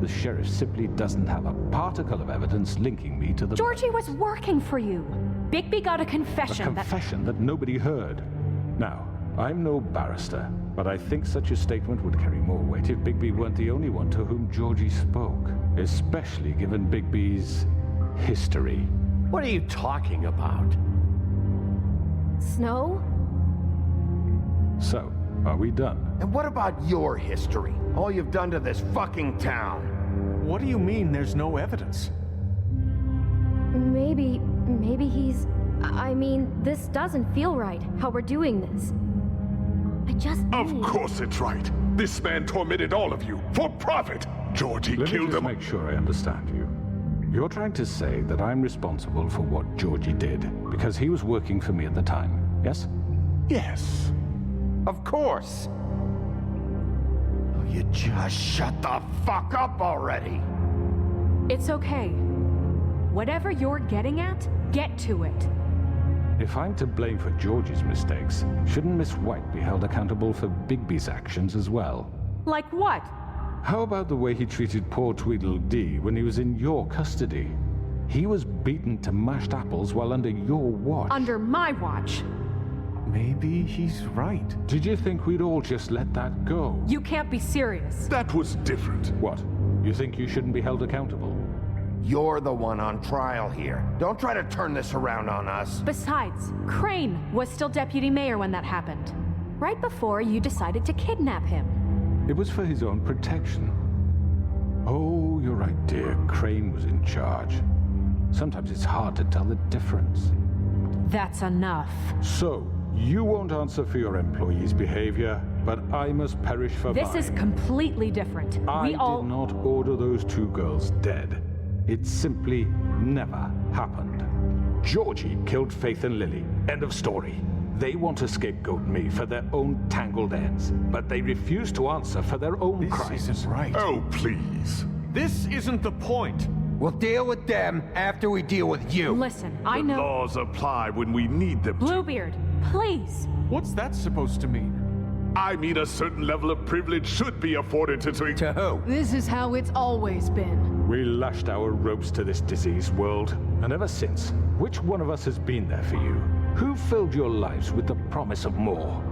Speaker 7: The sheriff simply doesn't have a particle of evidence linking me to the...
Speaker 4: Georgie was working for you. Bigby got a confession
Speaker 7: A confession that nobody heard. Now, I'm no barrister, but I think such a statement would carry more weight if Bigby weren't the only one to whom Georgie spoke. Especially given Bigby's history.
Speaker 1: What are you talking about?
Speaker 14: Snow?
Speaker 7: So, are we done?
Speaker 3: And what about your history? All you've done to this fucking town?
Speaker 1: What do you mean there's no evidence?
Speaker 14: Maybe he's... I mean, this doesn't feel right, how we're doing this. I just
Speaker 15: Of course it's right. This man tormented all of you, for profit. Georgie
Speaker 7: Let me
Speaker 15: killed
Speaker 7: just
Speaker 15: them.
Speaker 7: make sure I understand you. You're trying to say that I'm responsible for what Georgie did, because he was working for me at the time, yes?
Speaker 15: Yes.
Speaker 3: Of course. Oh, you just shut the fuck up already.
Speaker 4: It's okay. Whatever you're getting at, get to it.
Speaker 7: If I'm to blame for Georgie's mistakes, shouldn't Miss White be held accountable for Bigby's actions as well?
Speaker 4: Like what?
Speaker 7: How about the way he treated poor Tweedledee when he was in your custody? He was beaten to mashed apples while under your watch.
Speaker 4: Under my watch.
Speaker 16: Maybe he's right.
Speaker 7: Did you think we'd all just let that go?
Speaker 4: You can't be serious.
Speaker 15: That was different.
Speaker 7: What? You think you shouldn't be held accountable?
Speaker 3: You're the one on trial here. Don't try to turn this around on us.
Speaker 4: Besides, Crane was still deputy mayor when that happened. Right before you decided to kidnap him.
Speaker 7: It was for his own protection. Oh, you're right, dear. Crane was in charge. Sometimes it's hard to tell the difference.
Speaker 4: That's enough.
Speaker 7: So, you won't answer for your employees' behavior, but I must perish for
Speaker 4: This
Speaker 7: mine.
Speaker 4: is completely different.
Speaker 7: I did not order those 2 girls dead. It simply never happened. Georgie killed Faith and Lily. End of story. They want to scapegoat me for their own tangled ends, but they refuse to answer for their own crimes.
Speaker 16: This isn't right.
Speaker 15: Oh, please.
Speaker 1: This isn't the point.
Speaker 13: We'll deal with them after we deal with you.
Speaker 4: Listen, I know.
Speaker 15: The laws apply when we need them to.
Speaker 4: Bluebeard, please.
Speaker 16: What's that supposed to mean?
Speaker 15: I mean, a certain level of privilege should be afforded to
Speaker 13: To who?
Speaker 2: This is how it's always been.
Speaker 7: We lashed our ropes to this diseased world, and ever since, which one of us has been there for you? Who filled your lives with the promise of more?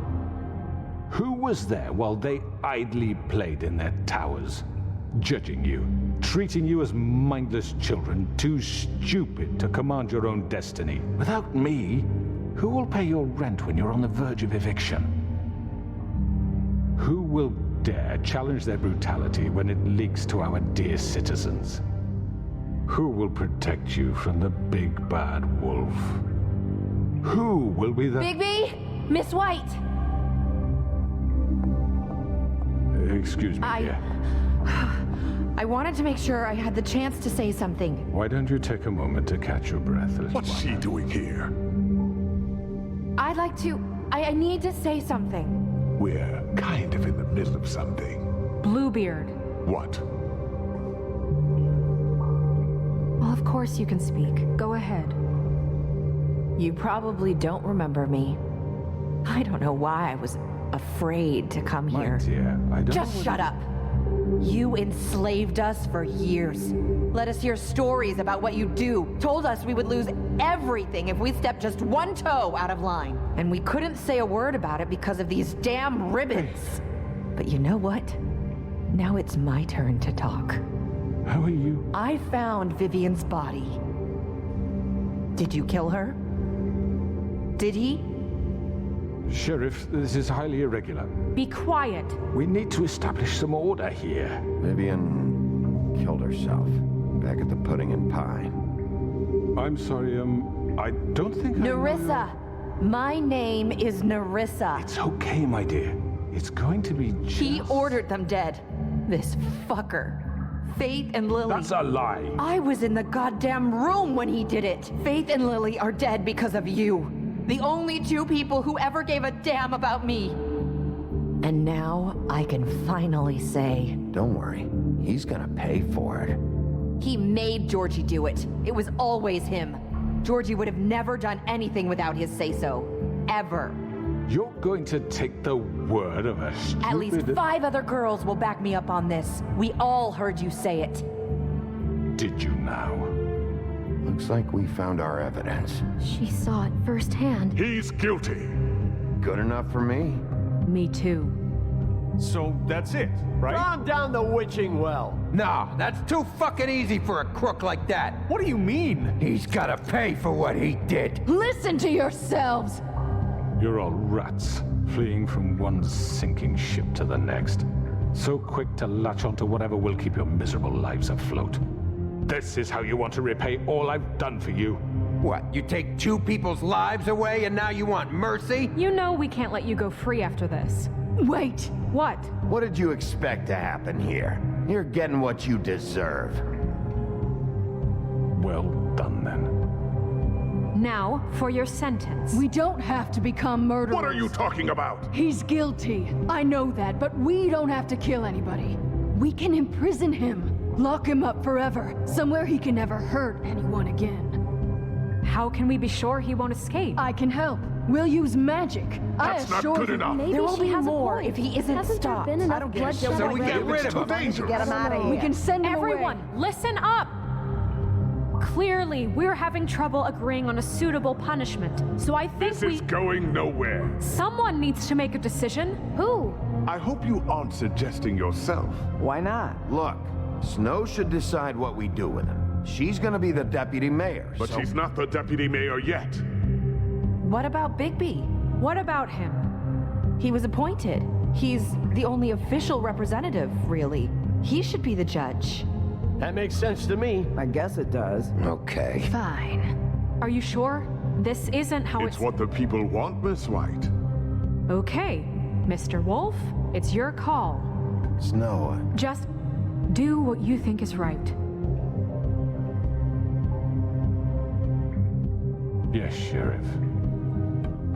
Speaker 7: Who was there while they idly played in their towers, judging you, treating you as mindless children, too stupid to command your own destiny? Without me, who will pay your rent when you're on the verge of eviction? Who will dare challenge their brutality when it leaks to our dear citizens? Who will protect you from the big bad wolf? Who will be the...
Speaker 14: Bigby? Miss White!
Speaker 7: Excuse me, dear.
Speaker 17: I wanted to make sure I had the chance to say something.
Speaker 7: Why don't you take a moment to catch your breath, little
Speaker 15: What's
Speaker 7: one?
Speaker 15: she doing here?
Speaker 17: I'd like to... I need to say something.
Speaker 15: We're kind of in the middle of something.
Speaker 4: Bluebeard.
Speaker 15: What?
Speaker 4: Well, of course you can speak. Go ahead.
Speaker 17: You probably don't remember me. I don't know why I was afraid to come
Speaker 7: My
Speaker 17: here.
Speaker 7: dear, I don't...
Speaker 17: Just shut up. You enslaved us for years. Let us hear stories about what you do. Told us we would lose everything if we stepped just one toe out of line. And we couldn't say a word about it because of these damn ribbons. But you know what? Now it's my turn to talk.
Speaker 7: How are you?
Speaker 17: I found Vivian's body. Did you kill her? Did he?
Speaker 7: Sheriff, this is highly irregular.
Speaker 4: Be quiet.
Speaker 7: We need to establish some order here.
Speaker 3: Vivian killed herself back at the Pudding and Pie.
Speaker 7: I'm sorry, I don't think
Speaker 17: Nerissa! My name is Nerissa.
Speaker 7: It's okay, my dear. It's going to be just...
Speaker 17: He ordered them dead. This fucker. Faith and Lily.
Speaker 7: That's a lie.
Speaker 17: I was in the goddamn room when he did it. Faith and Lily are dead because of you. The only 2 people who ever gave a damn about me. And now I can finally say...
Speaker 3: Don't worry, he's gonna pay for it.
Speaker 17: He made Georgie do it. It was always him. Georgie would have never done anything without his say-so. Ever.
Speaker 7: You're going to take the word of a stupid...
Speaker 17: At least 5 other girls will back me up on this. We all heard you say it.
Speaker 7: Did you now?
Speaker 3: Looks like we found our evidence.
Speaker 14: She saw it firsthand.
Speaker 15: He's guilty.
Speaker 3: Good enough for me.
Speaker 4: Me too.
Speaker 16: So that's it, right?
Speaker 18: Calm down the witching well.
Speaker 13: No, that's too fucking easy for a crook like that.
Speaker 16: What do you mean?
Speaker 13: He's gotta pay for what he did.
Speaker 2: Listen to yourselves!
Speaker 7: You're all rats, fleeing from one sinking ship to the next. So quick to latch onto whatever will keep your miserable lives afloat. This is how you want to repay all I've done for you.
Speaker 13: What, you take 2 people's lives away and now you want mercy?
Speaker 4: You know we can't let you go free after this.
Speaker 2: Wait!
Speaker 4: What?
Speaker 3: What did you expect to happen here? You're getting what you deserve.
Speaker 7: Well done, then.
Speaker 4: Now, for your sentence.
Speaker 2: We don't have to become murderers.
Speaker 15: What are you talking about?
Speaker 2: He's guilty. I know that, but we don't have to kill anybody. We can imprison him. Lock him up forever. Somewhere he can never hurt anyone again.
Speaker 4: How can we be sure he won't escape?
Speaker 2: I can help. We'll use magic.
Speaker 15: That's not good enough.
Speaker 14: Maybe
Speaker 17: There will
Speaker 14: she
Speaker 17: be
Speaker 14: has
Speaker 17: more
Speaker 14: a point.
Speaker 17: if he isn't
Speaker 14: Hasn't
Speaker 17: stopped.
Speaker 14: there been enough bloodshed
Speaker 15: So we
Speaker 14: already?
Speaker 15: get rid of him.
Speaker 5: To get him out of here.
Speaker 2: We can send him
Speaker 4: Everyone,
Speaker 2: away.
Speaker 4: listen up! Clearly, we're having trouble agreeing on a suitable punishment. So I think
Speaker 15: This is going nowhere.
Speaker 4: someone needs to make a decision.
Speaker 14: Who?
Speaker 15: I hope you aren't suggesting yourself.
Speaker 5: Why not?
Speaker 3: Look, Snow should decide what we do with him. She's gonna be the deputy mayor,
Speaker 15: But
Speaker 3: so...
Speaker 15: she's not the deputy mayor yet.
Speaker 17: What about Bigby?
Speaker 4: What about him?
Speaker 17: He was appointed. He's the only official representative, really. He should be the judge.
Speaker 18: That makes sense to me.
Speaker 5: I guess it does.
Speaker 3: Okay.
Speaker 2: Fine.
Speaker 4: Are you sure? This isn't how
Speaker 15: It's what the people want, Miss White.
Speaker 4: Okay, Mr. Wolf, it's your call.
Speaker 3: Snow,
Speaker 4: Just do what you think is right.
Speaker 7: Yes, Sheriff.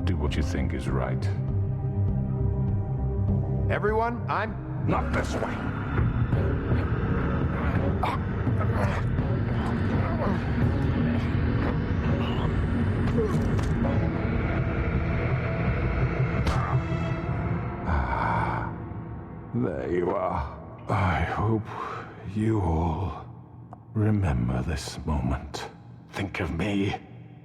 Speaker 7: Do what you think is right.
Speaker 3: everyone, I'm...
Speaker 15: Not this way.
Speaker 7: There you are. I hope you all remember this moment. Think of me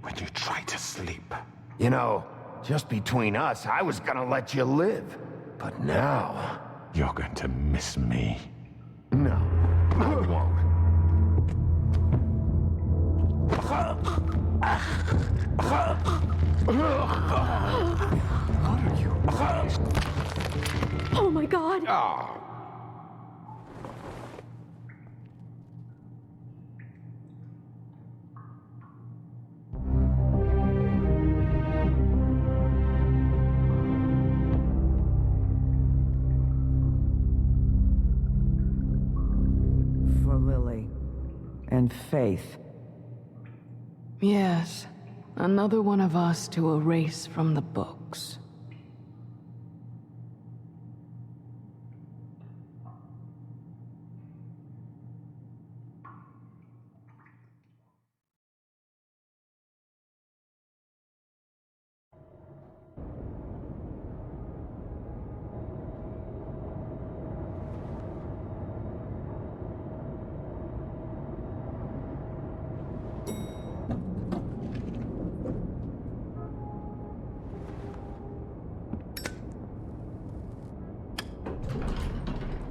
Speaker 7: when you try to sleep.
Speaker 3: You know, just between us, I was gonna let you live. But now...
Speaker 7: You're going to miss me.
Speaker 3: No, I won't.
Speaker 14: Oh my god!
Speaker 5: For Lily. And Faith.
Speaker 2: Yes, another one of us to erase from the books.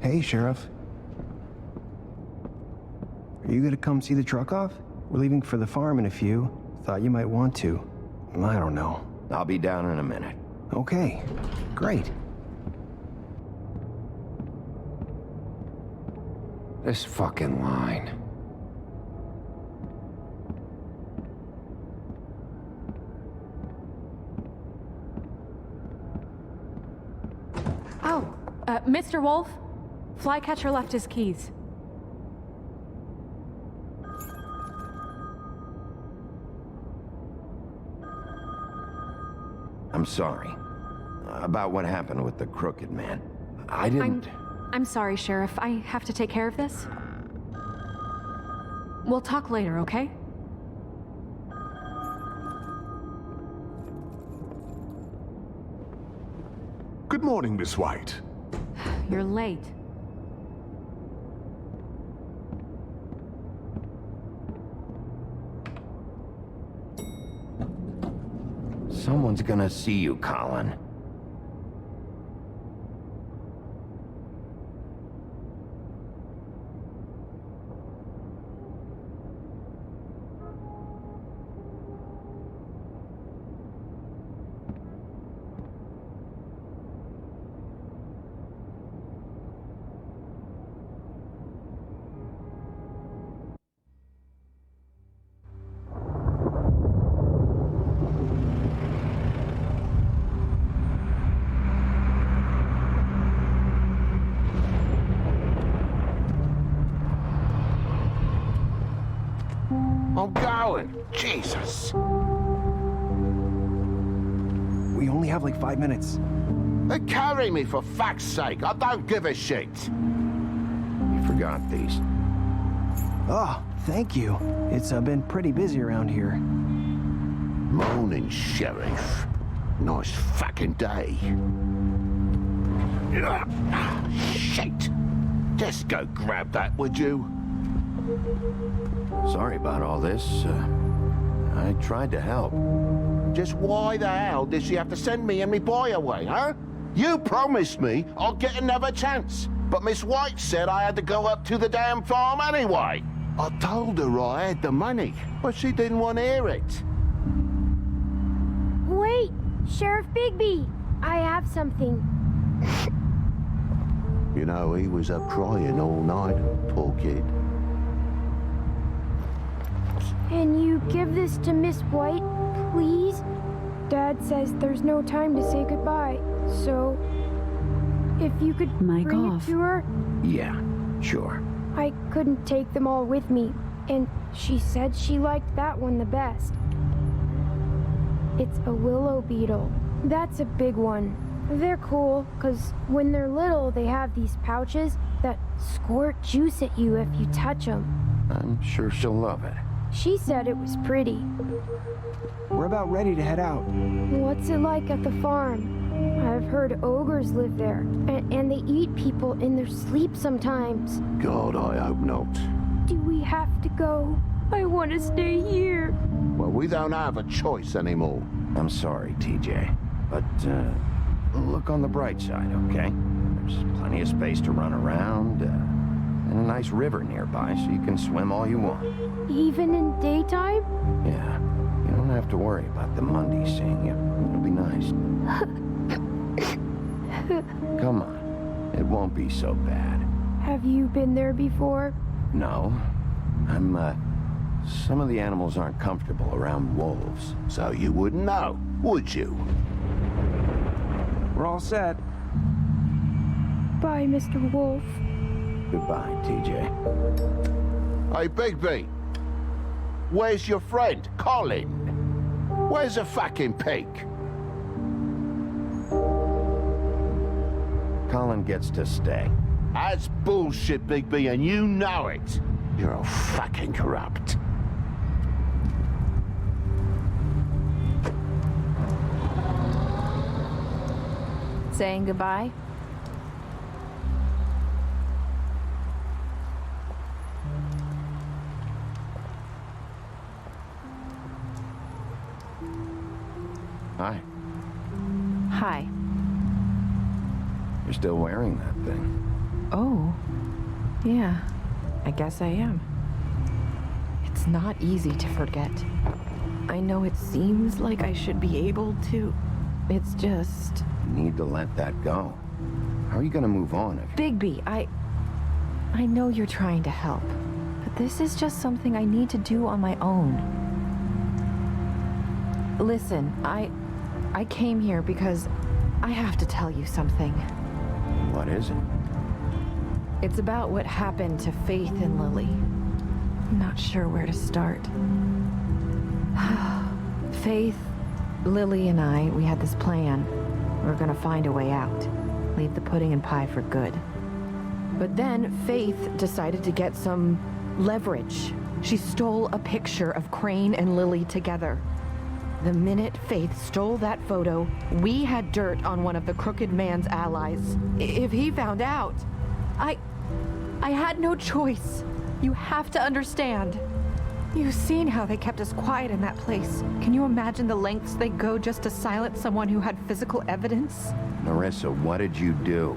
Speaker 19: Hey, Sheriff. Are you gonna come see the truck off? We're leaving for the farm in a few. Thought you might want to. I don't know.
Speaker 3: I'll be down in a minute.
Speaker 19: Okay, great.
Speaker 13: This fucking line.
Speaker 4: Oh, Mr. Wolf, Flycatcher left his keys.
Speaker 3: I'm sorry. About what happened with the crooked man. I didn't...
Speaker 4: I'm sorry, Sheriff. I have to take care of this. We'll talk later, okay?
Speaker 15: Good morning, Miss White.
Speaker 4: You're late.
Speaker 3: Someone's gonna see you, Colin.
Speaker 13: I'm going. Jesus.
Speaker 19: We only have like 5 minutes.
Speaker 13: Carry me, for fuck's sake. I don't give a shit.
Speaker 3: You forgot these.
Speaker 19: Oh, thank you. It's been pretty busy around here.
Speaker 13: Morning, Sheriff.
Speaker 15: Nice fucking day. Shit! Just go grab that, would you?
Speaker 3: Sorry about all this. I tried to help.
Speaker 15: Just why the hell did she have to send me and me boy away, huh? You promised me I'll get another chance, but Miss White said I had to go up to the damn farm anyway. I told her I had the money, but she didn't want to hear it.
Speaker 14: Wait, Sheriff Bigby, I have something.
Speaker 15: You know, he was up crying all night, poor kid.
Speaker 14: Can you give this to Miss White, please? Dad says there's no time to say goodbye, so if you could bring it to her.
Speaker 3: Yeah, sure.
Speaker 14: I couldn't take them all with me, and she said she liked that one the best. It's a willow beetle. That's a big one. They're cool, because when they're little, they have these pouches that squirt juice at you if you touch them.
Speaker 3: I'm sure she'll love it.
Speaker 14: She said it was pretty.
Speaker 19: We're about ready to head out.
Speaker 14: What's it like at the farm? I've heard ogres live there, and they eat people in their sleep sometimes.
Speaker 15: God, I hope not.
Speaker 14: Do we have to go? I want to stay here.
Speaker 15: Well, we don't have a choice anymore.
Speaker 3: I'm sorry, TJ, but look on the bright side, okay? There's plenty of space to run around, and a nice river nearby, so you can swim all you want.
Speaker 14: Even in daytime?
Speaker 3: Yeah, you don't have to worry about the Monday seeing you. It'll be nice. Come on, it won't be so bad.
Speaker 14: Have you been there before?
Speaker 3: No, some of the animals aren't comfortable around wolves.
Speaker 15: So you wouldn't know, would you?
Speaker 19: We're all set.
Speaker 14: Bye, Mr. Wolf.
Speaker 3: Goodbye, TJ.
Speaker 15: Hey, Bigby. Where's your friend, Colin? Where's the fucking pig?
Speaker 3: Colin gets to stay.
Speaker 15: That's bullshit, Bigby, and you know it. You're all fucking corrupt.
Speaker 17: Saying goodbye?
Speaker 3: Hi.
Speaker 17: Hi.
Speaker 3: You're still wearing that thing.
Speaker 17: Oh. Yeah. I guess I am. It's not easy to forget. I know it seems like I should be able to. It's just...
Speaker 3: You need to let that go. How are you gonna move on if...
Speaker 17: Bigby, I know you're trying to help, but this is just something I need to do on my own. Listen, I came here because I have to tell you something.
Speaker 3: What is it?
Speaker 17: It's about what happened to Faith and Lily. I'm not sure where to start. Faith, Lily, and I, we had this plan. We were gonna find a way out. Leave the pudding and pie for good. But then Faith decided to get some leverage. She stole a picture of Crane and Lily together. The minute Faith stole that photo, we had dirt on one of the Crooked Man's allies. If he found out, I had no choice. You have to understand. You've seen how they kept us quiet in that place. Can you imagine the lengths they go just to silence someone who had physical evidence?
Speaker 3: Marissa, what did you do?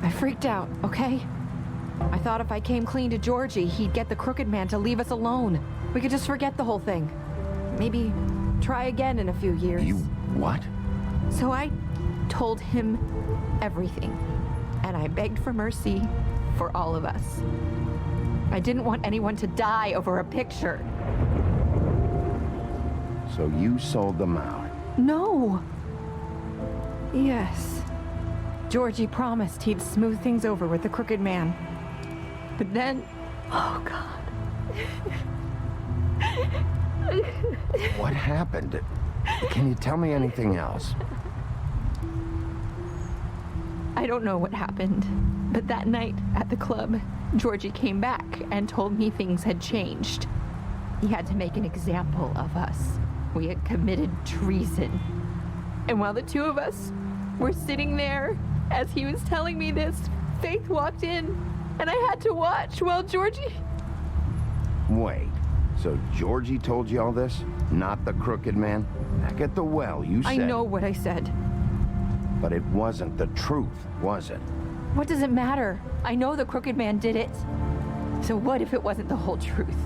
Speaker 17: I freaked out, okay? I thought if I came clean to Georgie, he'd get the Crooked Man to leave us alone. We could just forget the whole thing. Maybe try again in a few years.
Speaker 3: You what?
Speaker 17: So I told him everything, and I begged for mercy for all of us. I didn't want anyone to die over a picture.
Speaker 3: So you sold them out?
Speaker 17: No. Yes. Georgie promised he'd smooth things over with the Crooked Man. But then... Oh, God.
Speaker 3: What happened? Can you tell me anything else?
Speaker 17: I don't know what happened, but that night at the club, Georgie came back and told me things had changed. He had to make an example of us. We had committed treason.
Speaker 4: And while the two of us were sitting there, as he was telling me this, Faith walked in, and I had to watch while Georgie...
Speaker 3: Wait, so Georgie told you all this? Not the crooked man? Back at the well, you said...
Speaker 4: I know what I said.
Speaker 3: But it wasn't the truth, was it?
Speaker 4: What does it matter? I know the crooked man did it. So what if it wasn't the whole truth?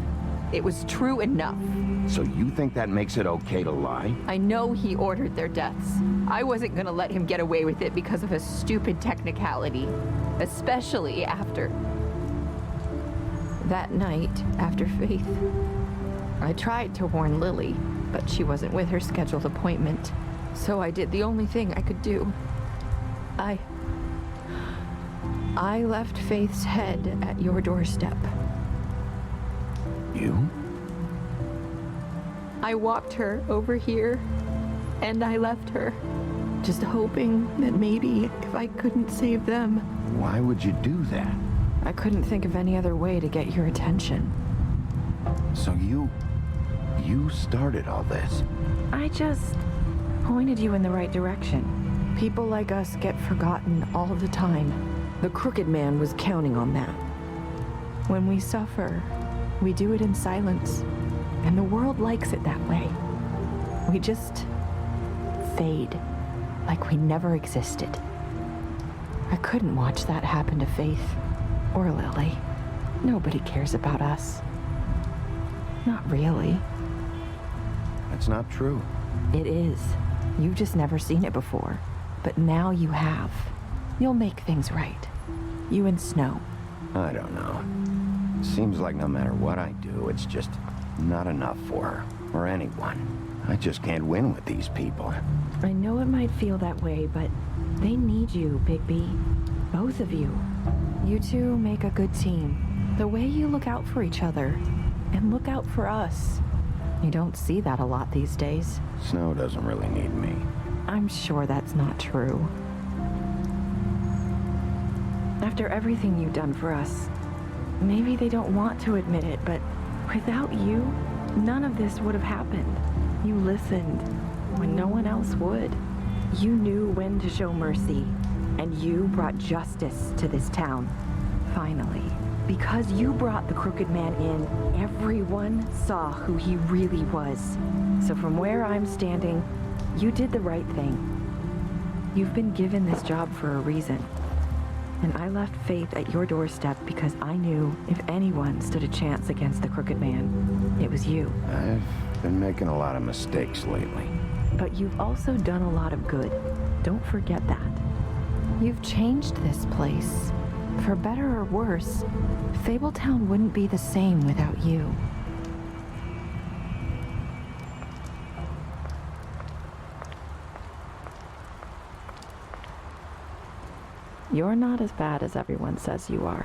Speaker 4: It was true enough.
Speaker 3: So you think that makes it okay to lie?
Speaker 4: I know he ordered their deaths. I wasn't gonna let him get away with it because of a stupid technicality. Especially after... that night, after Faith. I tried to warn Lily, but she wasn't with her scheduled appointment. So I did the only thing I could do. I left Faith's head at your doorstep.
Speaker 3: You?
Speaker 4: I walked her over here, and I left her, just hoping that maybe if I couldn't save them...
Speaker 3: Why would you do that?
Speaker 4: I couldn't think of any other way to get your attention.
Speaker 3: So you started all this?
Speaker 4: I just pointed you in the right direction. People like us get forgotten all the time. The crooked man was counting on that. When we suffer, we do it in silence, and the world likes it that way. We just fade, like we never existed. I couldn't watch that happen to Faith, or Lily. Nobody cares about us. Not really.
Speaker 3: That's not true.
Speaker 4: It is. You've just never seen it before. But now you have. You'll make things right. You and Snow.
Speaker 3: I don't know. Seems like no matter what I do, it's just not enough for her, or anyone. I just can't win with these people.
Speaker 4: I know it might feel that way, but they need you, Bigby. Both of you. You two make a good team. The way you look out for each other, and look out for us. You don't see that a lot these days.
Speaker 3: Snow doesn't really need me.
Speaker 4: I'm sure that's not true. After everything you've done for us, maybe they don't want to admit it, but without you, none of this would have happened. You listened when no one else would. You knew when to show mercy, and you brought justice to this town. Finally. Because you brought the crooked man in, everyone saw who he really was. So from where I'm standing, you did the right thing. You've been given this job for a reason. And I left Faith at your doorstep because I knew if anyone stood a chance against the crooked man, it was you.
Speaker 3: I've been making a lot of mistakes lately.
Speaker 4: But you've also done a lot of good. Don't forget that. You've changed this place. For better or worse, Fabletown wouldn't be the same without you. You're not as bad as everyone says you are.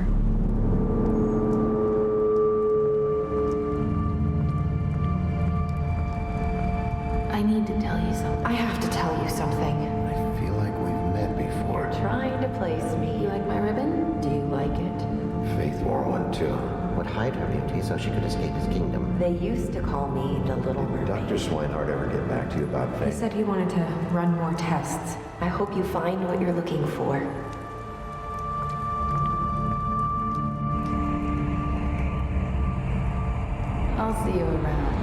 Speaker 4: I need to tell you something. I have to tell you something.
Speaker 15: I feel like we've met before.
Speaker 4: You're trying to place me. You like my ribbon? Do you like it?
Speaker 20: Faith wore one too. Would hide her beauty so she could escape his kingdom.
Speaker 4: They used to call me the Little Mermaid.
Speaker 15: Dr. Swinehart ever get back to you about Faith?
Speaker 4: He said he wanted to run more tests. I hope you find what you're looking for. I'll see you around.